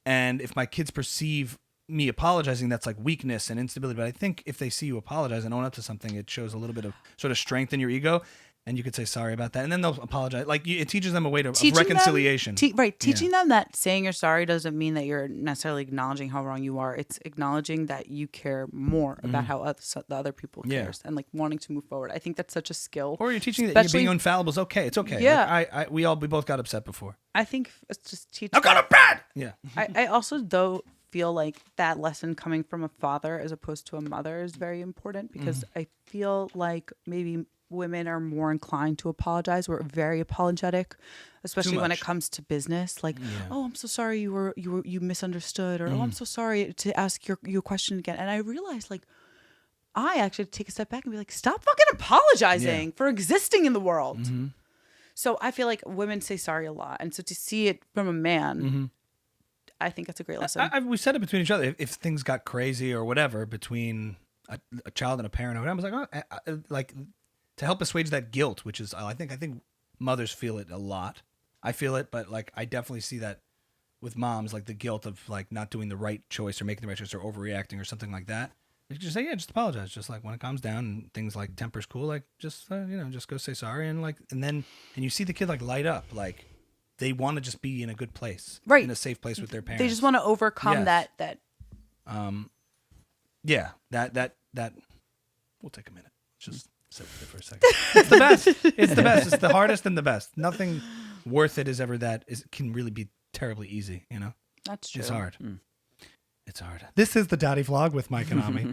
And if my kids perceive me apologizing, that's like weakness and instability. But I think if they see you apologize and own up to something, it shows a little bit of sort of strength in your ego. And you could say sorry about that. And then they'll apologize. Like it teaches them a way of reconciliation.
Teaching them that saying you're sorry doesn't mean that you're necessarily acknowledging how wrong you are. It's acknowledging that you care more about how the other people
Yeah.
cares and like wanting to move forward. I think that's such a skill.
Or you're teaching that you're
Especially-
being infallible is okay. It's okay.
Yeah.
Like, we both got upset before.
I think it's just teach.
I got a bad. Yeah.
I also though feel like that lesson coming from a father as opposed to a mother is very important because I feel like maybe women are more inclined to apologize. We're very apologetic, especially when it
much.
comes to business. Like, oh, I'm so sorry you misunderstood, or oh, I'm so sorry to ask your question again. And I realized like I actually take a step back and be like, stop fucking apologizing for existing in the world. So I feel like women say sorry a lot, and so to see it from a man, I think that's a great lesson.
We said it between each other. If things got crazy or whatever between a child and a parent, I was like, like to help assuage that guilt, which is I think mothers feel it a lot. I feel it, but like I definitely see that with moms, like the guilt of like not doing the right choice or making the right choice or overreacting or something like that. You just say, yeah, just apologize. Just like when it calms down and things like temper's cool, like just just go say sorry and you see the kid like light up, like they want to just be in a good place,
right,
in a safe place with their parents.
They just want to overcome that.
Yeah, that we'll take a minute. Just sit with it for a second. It's the best. It's the best. It's the hardest and the best. Nothing worth it is ever can really be terribly easy,
That's true.
It's hard. It's hard. This is the Daddy Vlog with Mike and Ami.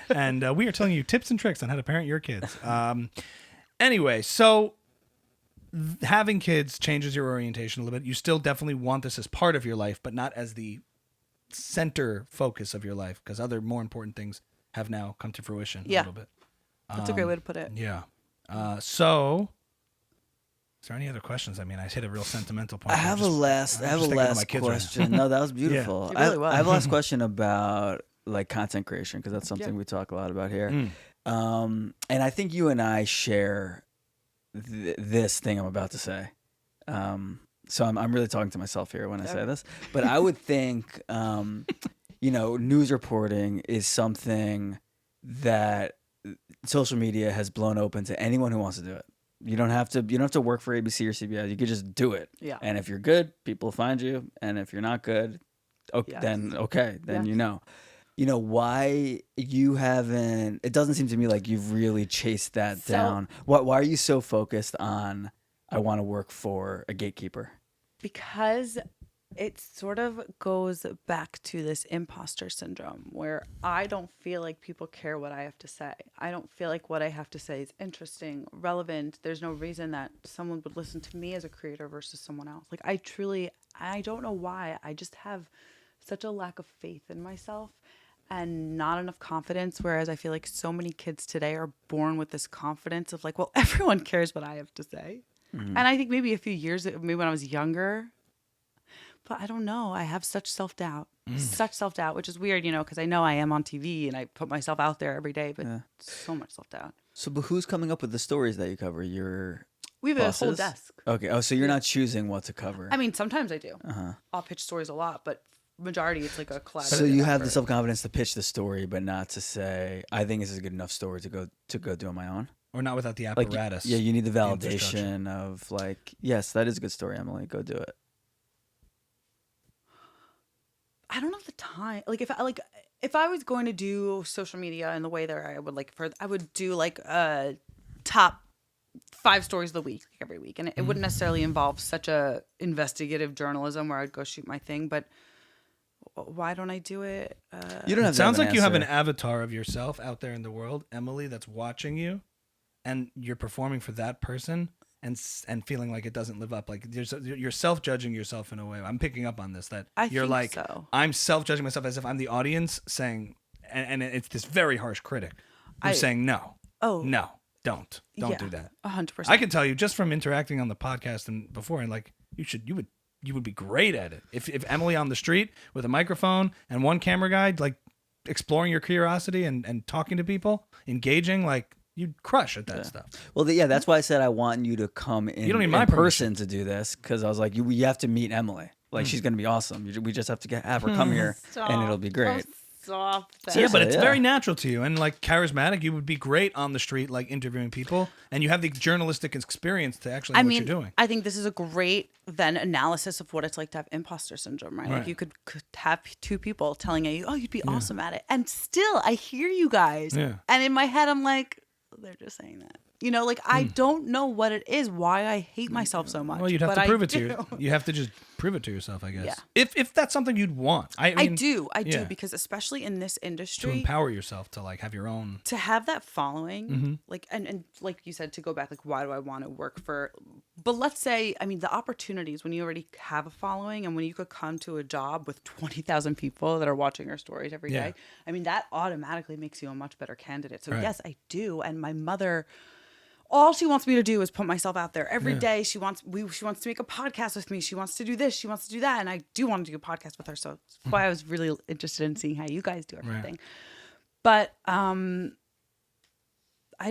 And we are telling you tips and tricks on how to parent your kids. Anyway, so having kids changes your orientation a little bit. You still definitely want this as part of your life, but not as the center focus of your life, because other more important things have now come to fruition a little bit.
That's a great way to put it.
Yeah. So is there any other questions? I mean, I hit a real sentimental point.
I have a last question. No, that was beautiful.
Yeah. Really
I have a last question about like content creation, because that's something we talk a lot about here. And I think you and I share this thing I'm about to say. So I'm really talking to myself here when I say this. But I would think, news reporting is something that social media has blown open to anyone who wants to do it. You don't have to work for ABC or CBS. You could just do it.
Yeah.
And if you're good, people find you. And if you're not good, then why you haven't. It doesn't seem to me like you've really chased that down. Why are you so focused on, I want to work for a gatekeeper?
Because it sort of goes back to this imposter syndrome, where I don't feel like people care what I have to say. I don't feel like what I have to say is interesting, relevant. There's no reason that someone would listen to me as a creator versus someone else. Like I don't know why. I just have such a lack of faith in myself and not enough confidence. Whereas I feel like so many kids today are born with this confidence of like, well, everyone cares what I have to say. And I think maybe a few years, maybe when I was younger, but I don't know. I have such self-doubt, which is weird, because I know I am on TV and I put myself out there every day, but so much self-doubt.
So, but who's coming up with the stories that you cover?
We have
bosses?
A whole desk.
Okay. Oh, so you're not choosing what to cover.
I mean, sometimes I do. I'll pitch stories a lot, but majority it's like a collaborative.
So you have the self-confidence to pitch the story, but not to say, I think this is a good enough story to go do on my own?
Or not without the apparatus.
You need the validation of like, yes, that is a good story, Emily. Go do it.
I don't have the time. Like if I was going to do social media in the way that I would I would do like a top 5 stories of the week, like every week, and it wouldn't necessarily involve such a investigative journalism where I'd go shoot my thing. But why don't I do it?
You don't have. It sounds like you have an avatar of yourself out there in the world, Emily, that's watching you, and you're performing for that person. And feeling like it doesn't live up, like you're self-judging yourself in a way. I'm picking up on this, that you're like, so. I'm self-judging myself as if I'm the audience saying, and it's this very harsh critic who's saying no, don't do that.
100%.
I can tell you just from interacting on the podcast and before, and like you would be great at it if Emily on the street with a microphone and one camera guy, like exploring your curiosity and talking to people, engaging, like. You'd crush at that stuff.
Well, that's why I said I want you to come in,
you don't need my
person to do this, because I was like, you have to meet Emily. Like, she's going to be awesome. We just have to have her come here, and it'll be great.
Stop that.
Yeah, but it's very natural to you and like charismatic. You would be great on the street, like interviewing people, and you have the journalistic experience to actually know what you're doing.
I think this is a great then analysis of what it's like to have imposter syndrome, right? Like you could have 2 people telling you, oh, you'd be awesome at it. And still, I hear you guys. Yeah. And in my head, I'm like, they're just saying that. I don't know what it is, why I hate myself so much.
Well, you'd have to prove it to you. You have to just prove it to yourself, I guess. Yeah. If that's something you'd want. I do,
because especially in this industry.
To empower yourself to like have your own.
To have that following, like, and like you said, to go back, like, why do I want to work for, but let's say, I mean, the opportunities when you already have a following and when you could come to a job with 20,000 people that are watching your stories every day, I mean, that automatically makes you a much better candidate. So yes, I do. And my mother, all she wants me to do is put myself out there every day. She wants to make a podcast with me. She wants to do this. She wants to do that. And I do want to do a podcast with her. So that's why I was really interested in seeing how you guys do everything. But I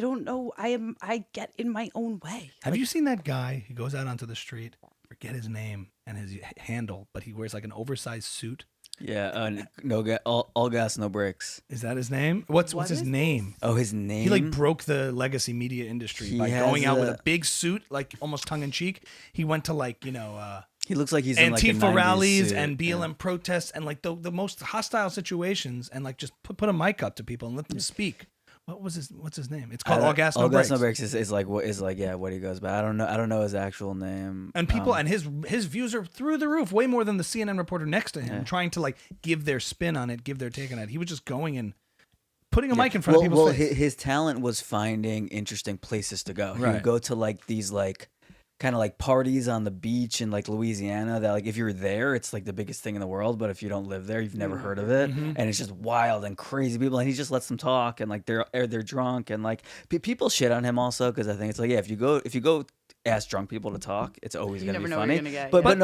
don't know. I get in my own way.
Have you seen that guy? He goes out onto the street, forget his name and his handle, but he wears like an oversized suit.
Yeah, all gas, no brakes.
Is that his name? What's his name?
Oh, his name.
He like broke the legacy media industry by going out with a big suit, like almost tongue in cheek. He went to like,
he looks like he's
Antifa
in like a 90s
rallies
suit.
and BLM protests and like the most hostile situations and like just put a mic up to people and let them speak. What's his name? It's called All Gas No Brakes.
All Gas No Brakes is like what he goes by. I don't know his actual name.
And people and his views are through the roof, way more than the CNN reporter next to him, trying to like give their spin on it, give their take on it. He was just going and putting a mic in front of people's face.
His talent was finding interesting places to go. He
Right.
would go to like these like kind of like parties on the beach in like Louisiana that like if you're there it's like the biggest thing in the world, but if you don't live there you've never heard of it. And it's just wild and crazy people, and he just lets them talk, and like they're drunk, and like people shit on him also because I think it's like if you go ask drunk people to talk, it's always going to be funny. But I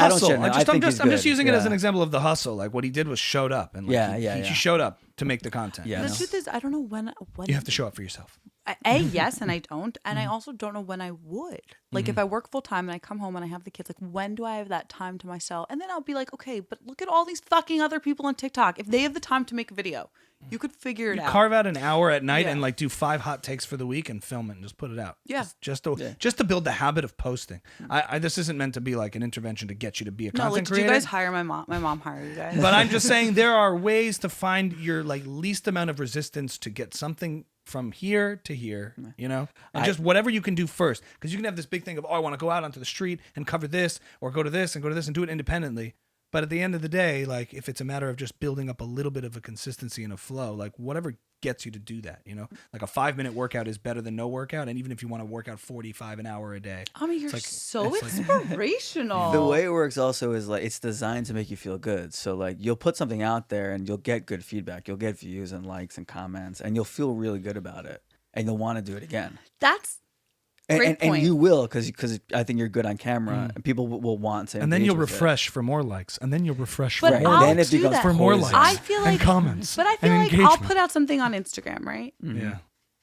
don't shit on him.
I'm just using it as an example of the hustle. Like what he did was showed up, and like he showed up to make the content.
Yeah, the truth is I don't know when
you have to show up for yourself.
Yes, and I don't. And I also don't know when I would. Like, if I work full time and I come home and I have the kids, like, when do I have that time to myself? And then I'll be like, okay, but look at all these fucking other people on TikTok. If they have the time to make a video, you could figure it out.
Carve out an hour at night and, like, do 5 hot takes for the week and film it and just put it out.
Yeah.
Just to build the habit of posting. This isn't meant to be, like, an intervention to get you to be a content creator.
Did you guys hire my mom? My mom hired you guys.
But I'm just saying there are ways to find your, like, least amount of resistance to get something from here to here, and just whatever you can do first, because you can have this big thing of, I want to go out onto the street and cover this, or go to this and go to this and do it independently. But at the end of the day, like if it's a matter of just building up a little bit of a consistency and a flow, like whatever gets you to do that, like a 5-minute workout is better than no workout. And even if you want to work out 45 an hour a day,
I mean, you're so inspirational.
The way it works also is like it's designed to make you feel good. So like you'll put something out there and you'll get good feedback. You'll get views and likes and comments, and you'll feel really good about it, and you'll want to do it again.
That's great point.
And you will, because I think you're good on camera, and people will want to.
And then you'll refresh for more likes, and then you'll refresh
for more.
Then it becomes
for more likes.
I feel like
and comments.
But I feel like I'll put out something on Instagram, right?
Mm-hmm. Yeah.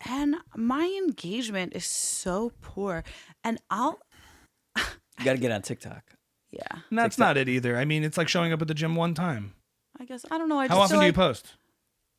And my engagement is so poor, and
You got to get on TikTok.
Yeah.
And that's not it either. I mean, it's like showing up at the gym one time.
I guess I don't know.
How often do you post?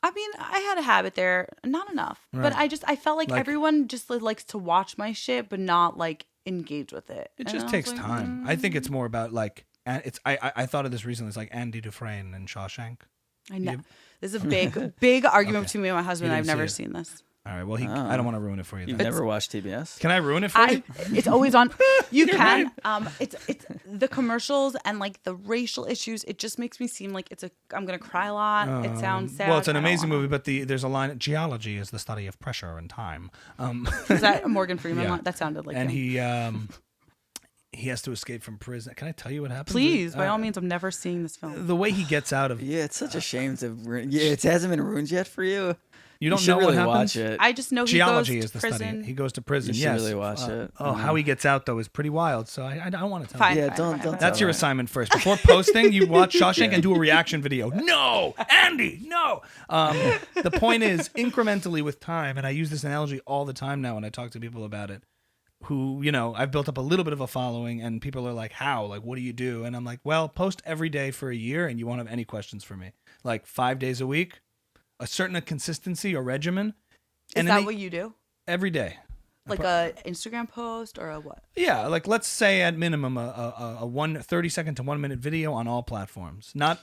I mean, I had a habit there, not enough, but I felt like everyone just likes to watch my shit, but not like engage with it.
It just takes time. I think it's more about like I thought of this recently. It's like Andy Dufresne and Shawshank.
I know this is a big argument between me and my husband. I've never seen this.
All right. Well, I don't want to ruin it for you.
You've never watched TBS?
Can I ruin it for you?
It's always on. You can. Right. It's the commercials and like the racial issues. It just makes me seem like I'm gonna cry a lot. It sounds sad.
Well, it's an amazing movie, but there's a line. Geology is the study of pressure and time.
Is that a Morgan Freeman?
Yeah.
That sounded like
and
him.
he has to escape from prison. Can I tell you what happens?
Please, by all means. I'm never seeing this film.
The way he gets out of
it's such a shame to ruin. Yeah, it hasn't been ruined yet for you.
You don't know
really
what happens?
Watch it.
I just know
Geology
he goes
is the
to prison.
study. He goes to prison.
You should really watch it.
How he gets out though is pretty wild. So I don't want to tell you.
Yeah, don't.
That's your assignment first. Before posting, you watch Shawshank and do a reaction video. No, Andy, no. The point is, incrementally with time, and I use this analogy all the time now when I talk to people about it, who, I've built up a little bit of a following, and people are like, how? Like, what do you do? And I'm like, well, post every day for a year, and you won't have any questions for me. Like 5 days a week, a certain consistency or regimen.
Is that what you do?
Every day.
Like a Instagram post or a what?
Yeah, like let's say at minimum a 30-second to 1 minute video on all platforms. Not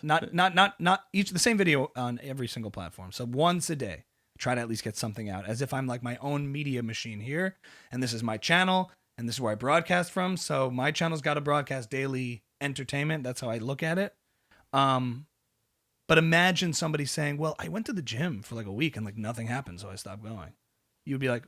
each the same video on every single platform. So once a day, try to at least get something out, as if I'm like my own media machine here, and this is my channel, and this is where I broadcast from. So my channel's got to broadcast daily entertainment. That's how I look at it. But imagine somebody saying, well, I went to the gym for like a week and like nothing happened, so I stopped going. You'd be like,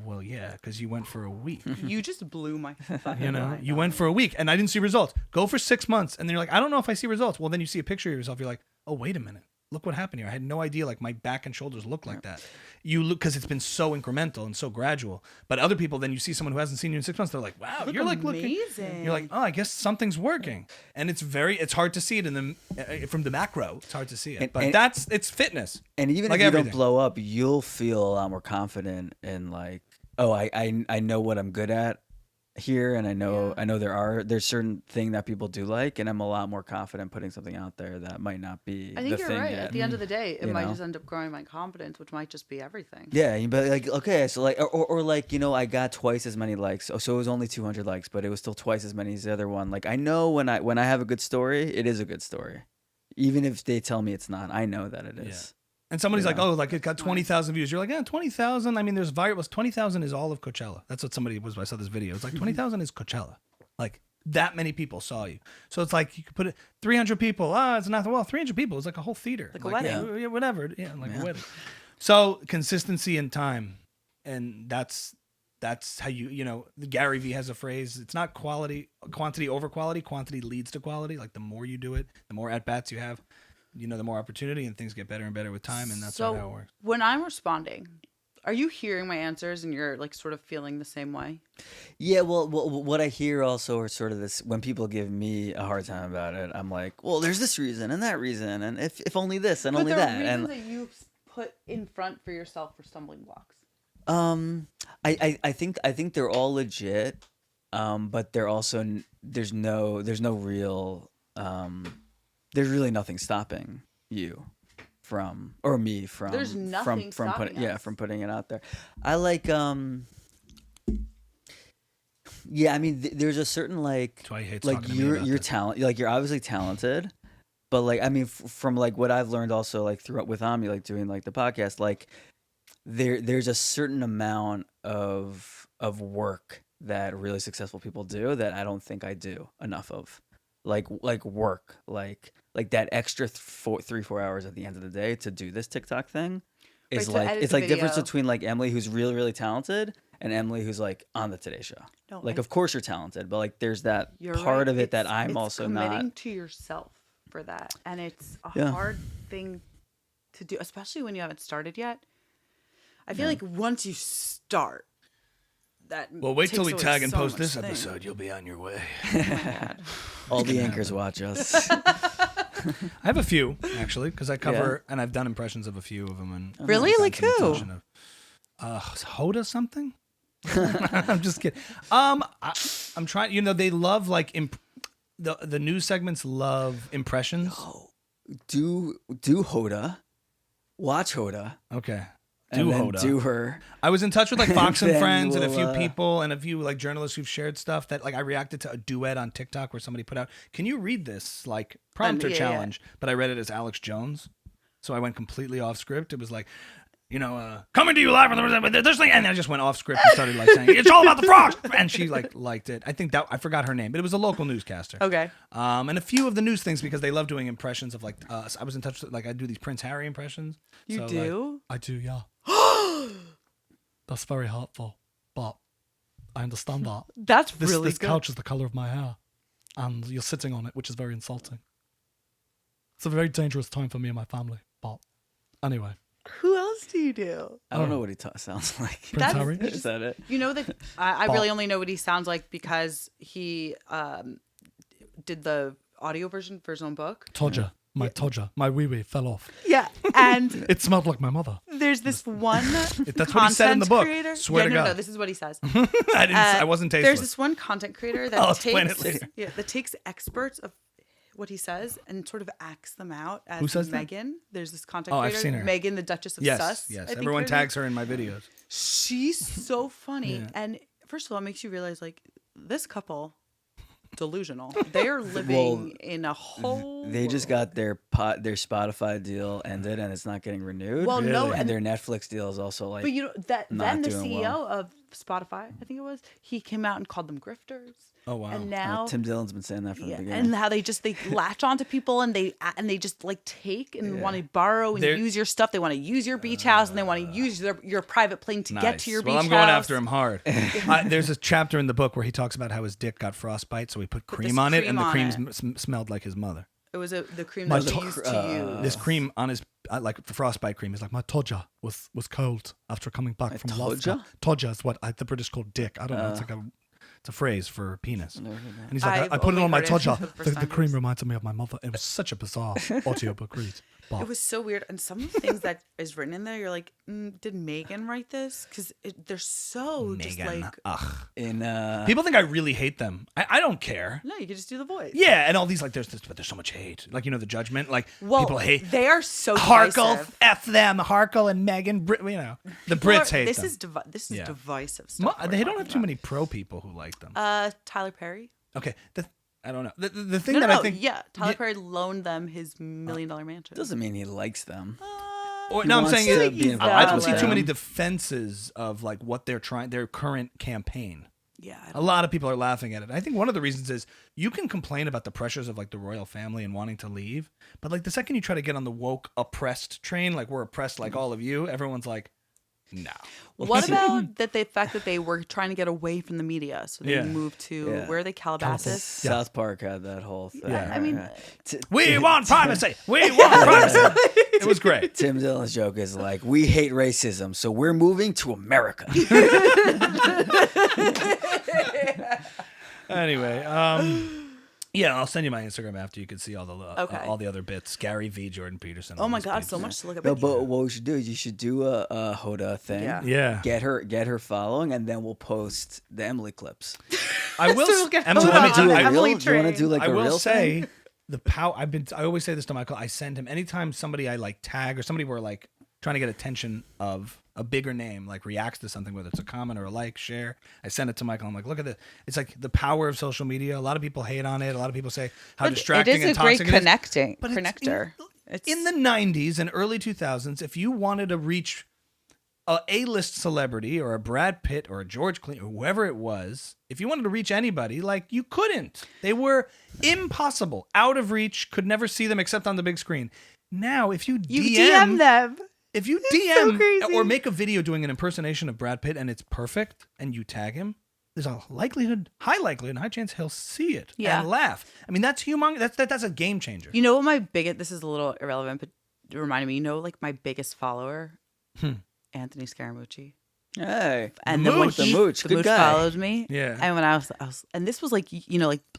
well, yeah, because you went for a week.
You just blew my fucking mind.
You went for a week and I didn't see results. Go for 6 months. And then you're like, I don't know if I see results. Well, then you see a picture of yourself. You're like, oh, wait a minute. look what happened here. I had no idea like my back and shoulders look like that. You look, because it's been so incremental and so gradual. But other people, then you see someone who hasn't seen you in 6 months, they're like, wow, you're like
amazing.
looking. You're like, oh, I guess something's working. And it's hard to see it from the macro. It's hard to see it. But it's fitness.
And even
like
if you
everything.
don't blow up, you'll feel a lot more confident in like, oh, I know what I'm good at here, and I know there's certain thing that people do like, and I'm a lot more confident putting something out there that might not be.
I think
the
you're
thing
right.
yet.
At the end of the day, it
You
might
know?
just end up growing my confidence, which might just be everything.
Yeah, but like, okay, so like, or like, I got twice as many likes. So it was only 200 likes, but it was still twice as many as the other one. Like, I know when I have a good story, it is a good story, even if they tell me it's not. I know that it is.
Yeah. And somebody's like, oh, like it got 20,000 views. You're like, yeah, 20,000. I mean, there's virals. 20,000 is all of Coachella. That's what somebody was. I saw this video. It's like 20,000 is Coachella. Like that many people saw you. So it's like you could put it 300 people. It's nothing. Well, 300 people is like a whole theater.
Like a wedding.
Yeah, whatever. Yeah, like a wedding. So consistency and time, and that's how Gary Vee has a phrase. It's not quantity over quality. Quantity leads to quality. Like the more you do it, the more at bats you have. The more opportunity, and things get better and better with time, and that's how it works.
When I'm responding, are you hearing my answers and you're like sort of feeling the same way?
Yeah, well, what I hear also are sort of this, when people give me a hard time about it, I'm like, well, there's this reason and that reason, and if only this and only that.
But the reasons
and
that you put in front for yourself for stumbling blocks.
I think they're all legit, but they're also there's really nothing stopping you from, or me from,
There's nothing
from
stopping
putting
us.
from putting it out there. I like yeah, I mean there's a certain like,
That's why he hates
like
talking to me about
you're
this.
talent, like you're obviously talented, but like I mean from like what I've learned also like throughout with Ami, like doing like the podcast, like there's a certain amount of work that really successful people do that I don't think I do enough of. Like work, like that extra 3-4 hours at the end of the day to do this TikTok thing is
Right, to
like,
edit
it's
the
like difference
video.
between like Emily, who's really, really talented, and Emily, who's like on the Today Show.
No,
Like, of course you're talented, but like there's that
You're
part
right.
of it that
It's
I'm also
committing
not.
to yourself for that, and it's a
Yeah.
hard thing to do, especially when you haven't started yet. I feel like once you start, that
Well, wait till we
takes away
tag and
so
post
much
this
thing.
episode. You'll be on your way.
Oh my God.
All the anchors watch us.
I have a few actually, because I cover and I've done impressions of a few of them. And
Really?
I've
Like
done some
who?
impression of, Hoda something. I'm just kidding. I'm trying. They love like the news segments love impressions.
do Hoda, watch Hoda,
Okay.
and then
Hoda.
do her.
I was in touch with like Fox and
Then
Friends and a few
we'll,
people and a few like journalists who've shared stuff that like I reacted to a duet on TikTok where somebody put out, can you read this like prompt or
yeah.
challenge? But I read it as Alex Jones. So I went completely off script. It was like, coming to you live with this thing. And then I just went off script and started like saying, it's all about the frogs. And she like liked it. I think I forgot her name, but it was a local newscaster.
Okay.
And a few of the news things because they love doing impressions of like, I was in touch with like, I do these Prince Harry impressions.
You
So,
do?
I do, yeah. That's very hurtful, but I understand that.
That's
This
really good.
couch is the color of my hair, and you're sitting on it, which is very insulting. It's a very dangerous time for me and my family, but anyway.
Who else do you do?
I don't know what he sounds like.
Prince Harry?
Is that it?
You know that I really only know what he sounds like because he did the audio version for his own book.
Todger, my wee-wee fell off.
Yeah, and
It smelled like my mother.
there's this one
That's what he said in the book.
creator.
Swear
yeah,
to
no,
God.
no, this is what he says.
I wasn't tasteless.
There's this one content creator that
I'll explain it
takes
later.
that takes experts of what he says and sort of acts them out as
Who says that?
Meghan. There's this content
Oh,
creator,
I've seen her.
Meghan, the Duchess of
Yes,
Sus.
yes.
I think
Everyone
her
tags
name.
her in my videos.
She's so funny,
Yeah.
and first of all, it makes you realize like this couple delusional. They are living in a whole.
They just got their Spotify deal ended, and it's not getting renewed.
Well, no,
and
and-
their Netflix deal is also like.
But you know that
not
then the
doing
CEO
well.
of Spotify, I think it was, he came out and called them grifters.
Oh, wow.
And now
Tim Dillon's been saying that from the
yeah,
beginning.
and how they latch onto people and they just like take and want to borrow and
They're-
use your stuff. They want to use your beach house and they want to use your private plane to get to your
well,
beach
I'm going
house.
after him hard. There's a chapter in the book where he talks about how his dick got frostbite, so he put cream
this
on it, and the
cream
cream
on
smelled like his mother.
It was the cream
My
that they
to-
used to use.
This cream on his like the frostbite cream is like my toja was cold after coming back from Alaska. Toja is what the British call dick. I don't know. It's a phrase for penis. And he's like, I put it on my toja. The cream reminded me of my mother. It was such a bizarre audiobook read.
It was so weird. And some of the things that is written in there, you're like, did Meghan write this? Because they're so just like...
People think I really hate them. I don't care.
No, you can just do the voice.
Yeah, and all these, like, there's so much hate. Like, the judgment. Like, people hate...
They are so
Harkle,
divisive.
F them. Harkle and Meghan, the Brits hate them.
This is divisive stuff.
They don't have too many pro people who like them.
Tyler Perry.
Okay, I don't know. The thing I think...
Yeah, Tyler Perry loaned them his $1 million mansion.
Doesn't mean he likes them.
I'm saying I don't see too many
them.
defenses of like what they're trying, their current campaign.
Yeah.
A lot of people are laughing at it. I think one of the reasons is you can complain about the pressures of like the royal family and wanting to leave, but like the second you try to get on the woke oppressed train, like we're oppressed like all of you, everyone's like, no.
What about the fact that they were trying to get away from the media, so they moved to where are they, Calabasas?
South Park had that whole thing.
I mean,
we want privacy. We want privacy. It was great.
Tim Dillon's joke is like, we hate racism, so we're moving to America.
Anyway, yeah, I'll send you my Instagram after you can see all the other bits. Gary V, Jordan Peterson.
Oh my God, so much to look at.
No, but what we should do is you should do a Hoda thing.
Yeah.
Get her following, and then we'll post the Emily clips.
I will.
Do you want to do a reel? Do you want to do like
I
a
will
real
say
thing?
the power. I always say this to Michael. I send him anytime somebody I like tag or somebody we're like trying to get attention of a bigger name, like reacts to something, whether it's a comment or a like, share. I send it to Michael. I'm like, look at this. It's like the power of social media. A lot of people hate on it. A lot of people say how distracting and toxic it is.
It is a great connector.
In the 90s and early 2000s, if you wanted to reach a A-list celebrity or a Brad Pitt or a George Clooney or whoever it was, if you wanted to reach anybody, like you couldn't. They were impossible, out of reach, could never see them except on the big screen. Now, if you
DM them.
If you
DM
or make a video doing an impersonation of Brad Pitt and it's perfect and you tag him, there's a high likelihood, high chance he'll see it and laugh. I mean, that's humongous. That's a game changer.
You know what this is a little irrelevant, but it reminded me, like my biggest follower, Anthony Scaramucci.
Hey,
and
the Mooch.
The Mooch followed me.
Yeah.
And when I was, and this was like,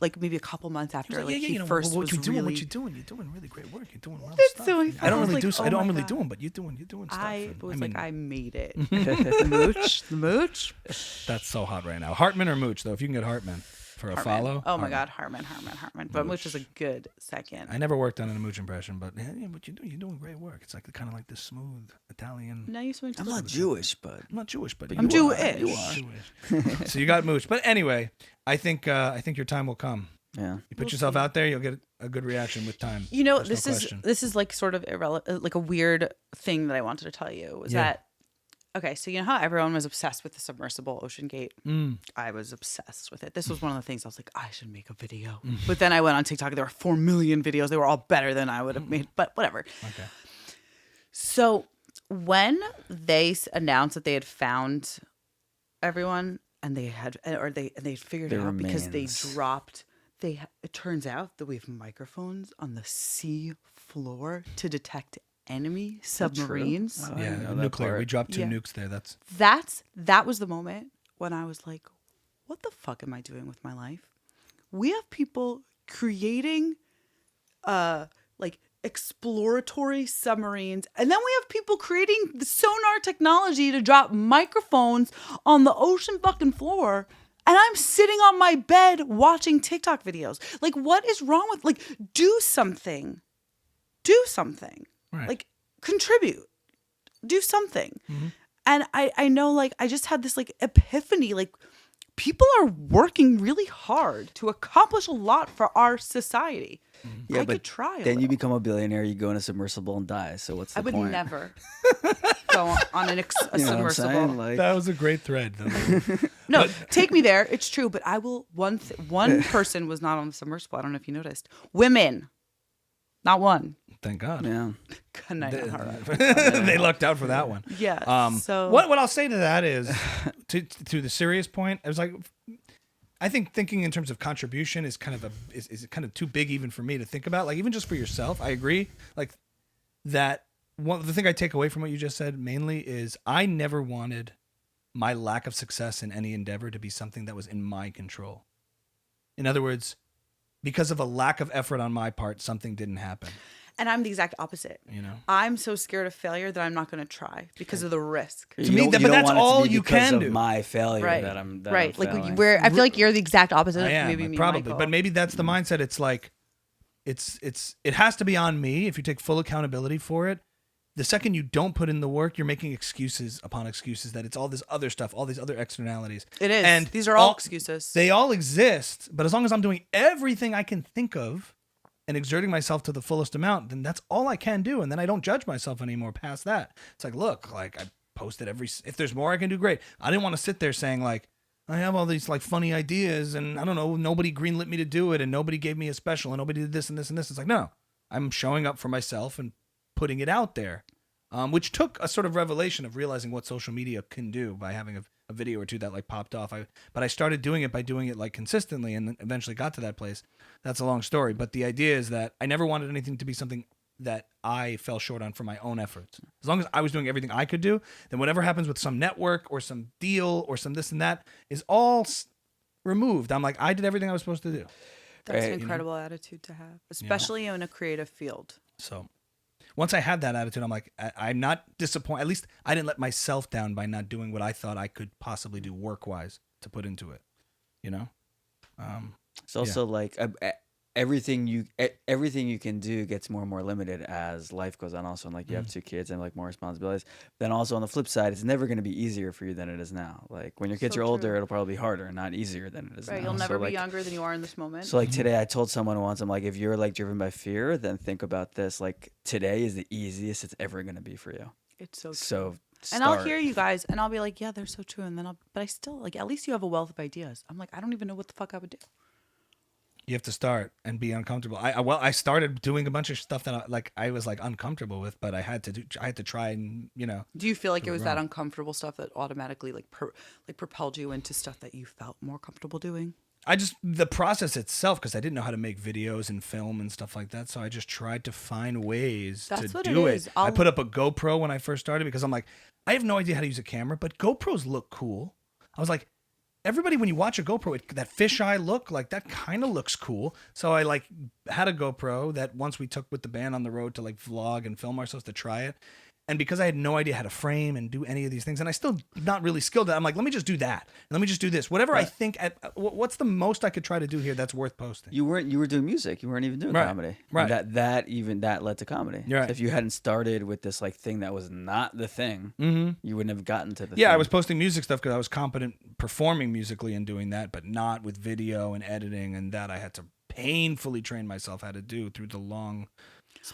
like maybe a couple months after, he first was really.
What you doing? You're doing really great work. You're doing a lot of
That's
stuff.
so
I don't really
like,
do. I don't really do them, but you're doing stuff.
I made it. The Mooch.
That's so hot right now. Hartman or Mooch though? If you can get Hartman for a follow.
Oh my God, Hartman. But Mooch is a good second.
I never worked on a Mooch impression, but what you do, you're doing great work. It's like kind of like this smooth Italian.
Now you swing.
I'm not Jewish, but
I'm Jewish.
I'm Jewish.
You are. So you got Mooch, but anyway, I think your time will come.
Yeah,
you put yourself out there, you'll get a good reaction with time.
This is like sort of irrelevant, like a weird thing that I wanted to tell you was that. Okay, so you know how everyone was obsessed with the submersible Ocean Gate? I was obsessed with it. This was one of the things I was like, I should make a video. But then I went on TikTok. There were 4 million videos. They were all better than I would have made, but whatever. Okay. So when they announced that they had found everyone and they figured it out because they dropped, it turns out that we have microphones on the sea floor to detect enemy submarines.
Nuclear. We dropped 2 nukes there.
That was the moment when I was like, what the fuck am I doing with my life? We have people creating like exploratory submarines, and then we have people creating the sonar technology to drop microphones on the ocean fucking floor. And I'm sitting on my bed watching TikTok videos. Like, what is wrong with, like, do something. Right. Like, contribute. Do something. Mm-hmm. And I know, like, I just had this, like, epiphany. Like, people are working really hard to accomplish a lot for our society.
Yeah,
I could try
then you become a billionaire, you go in a submersible and die. So what's the point?
I would never go on a submersible.
Like...
That was a great thread.
No, take me there. It's true. But I will. One person was not on the submersible. I don't know if you noticed. Women. Not one.
Thank God.
Yeah.
Good night.
They lucked out for that one.
Yeah. So
what I'll say to that is, to the serious point, I was like, I think thinking in terms of contribution is kind of is kind of too big even for me to think about. Like even just for yourself, I agree. Like that the thing I take away from what you just said mainly is I never wanted my lack of success in any endeavor to be something that was in my control. In other words, because of a lack of effort on my part, something didn't happen.
And I'm the exact opposite.
You know,
I'm so scared of failure that I'm not going to try because of the risk.
To me, but that's all you can do.
My failure,
Right.
that I'm
Right. Like
failing.
I feel like you're the exact opposite.
I am,
maybe me,
probably,
Michael.
but maybe that's the mindset. It's like, it has to be on me. If you take full accountability for it, the second you don't put in the work, you're making excuses upon excuses that it's all this other stuff, all these other externalities.
It is.
And
These are all excuses.
They all exist, but as long as I'm doing everything I can think of and exerting myself to the fullest amount, then that's all I can do. And then I don't judge myself anymore past that. It's like, look, like I posted if there's more I can do, great. I didn't want to sit there saying like, I have all these like funny ideas and I don't know, nobody greenlit me to do it and nobody gave me a special and nobody did this and this and this. It's like, no, I'm showing up for myself and putting it out there, which took a sort of revelation of realizing what social media can do by having a video or two that like popped off. But I started doing it by doing it like consistently and then eventually got to that place. That's a long story. But the idea is that I never wanted anything to be something that I fell short on for my own efforts. As long as I was doing everything I could do, then whatever happens with some network or some deal or some this and that is all removed. I'm like, I did everything I was supposed to do.
That's an incredible attitude to have, especially in a creative field.
So once I had that attitude, I'm like, I'm not disappointed. At least I didn't let myself down by not doing what I thought I could possibly do work-wise to put into it, you know?
It's also like everything you can do gets more and more limited as life goes on also. And like you have 2 kids and like more responsibilities. Then also on the flip side, it's never going to be easier for you than it is now. Like when your kids are older, it'll probably be harder and not easier than it is now.
Right, you'll never be younger than you are in this moment.
So like today I told someone once, I'm like, if you're like driven by fear, then think about this. Like today is the easiest it's ever going to be for you.
It's so true.
So
and I'll hear you guys and I'll be like, yeah, they're so true. And then but I still like, at least you have a wealth of ideas. I'm like, I don't even know what the fuck I would do.
You have to start and be uncomfortable. I started doing a bunch of stuff that I was like uncomfortable with, but I had to try and, you know.
Do you feel like it was that uncomfortable stuff that automatically like propelled you into stuff that you felt more comfortable doing?
The process itself, because I didn't know how to make videos and film and stuff like that. So I just tried to find ways to do it. I put up a GoPro when I first started because I'm like, I have no idea how to use a camera, but GoPros look cool. I was like, everybody, when you watch a GoPro, that fisheye look, like that kind of looks cool. So I like had a GoPro that once we took with the band on the road to like vlog and film ourselves to try it. And because I had no idea how to frame and do any of these things, and I still not really skilled at it, I'm like, let me just do that. And let me just do this. Whatever I think, what's the most I could try to do here that's worth posting?
You were doing music. You weren't even doing comedy.
Right.
And that led to comedy.
Right.
If you hadn't started with this like thing that was not the thing, you wouldn't have gotten to the thing.
Yeah, I was posting music stuff because I was competent performing musically and doing that, but not with video and editing, and that I had to painfully train myself how to do through the long,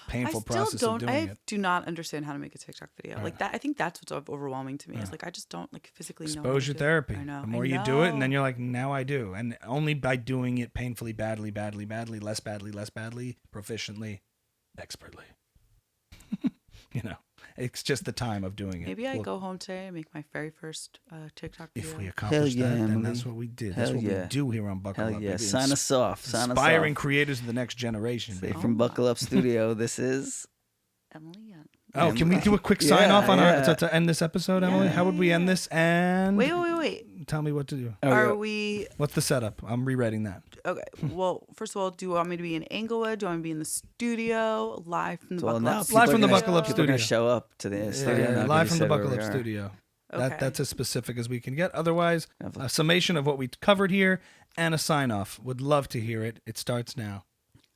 painful process of doing it.
I do not understand how to make a TikTok video like that. I think that's what's overwhelming to me. It's like I just don't like physically know.
Exposure therapy.
I know.
The more you do it, and then you're like, now I do, and only by doing it painfully, badly, less badly, proficiently, expertly. You know, it's just the time of doing it.
Maybe I go home today and make my very first TikTok video.
If we accomplish that,
Emily.
then that's what we did. That's what we do here on Buckle Up.
Hell yeah.
Baby.
Sign us off.
Inspiring creators of the next generation.
Say
Baby.
from Buckle Up Studio, this is
Emily Young.
Oh, can we do a quick sign off on to end this episode, Emily? How would we end this? And
wait.
Tell me what to do.
Are we?
What's the setup? I'm rewriting that.
Okay. Well, first of all, do you want me to be in Englewood? Do you want me to be in the studio, live from the Buckle Up?
Live from the Buckle Up
People
studio.
are gonna show up to the studio.
Live from the Buckle Up studio.
Okay.
That's as specific as we can get. Otherwise, a summation of what we covered here and a sign off. Would love to hear it. It starts now.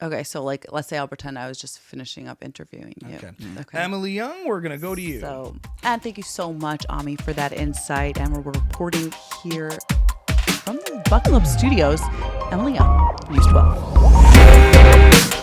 Okay, so like, let's say I'll pretend I was just finishing up interviewing you.
Okay. Emily Young, we're gonna go to you.
So, and thank you so much, Ami, for that insight. And we're reporting here from the Buckle Up Studios. Emily Young, News12.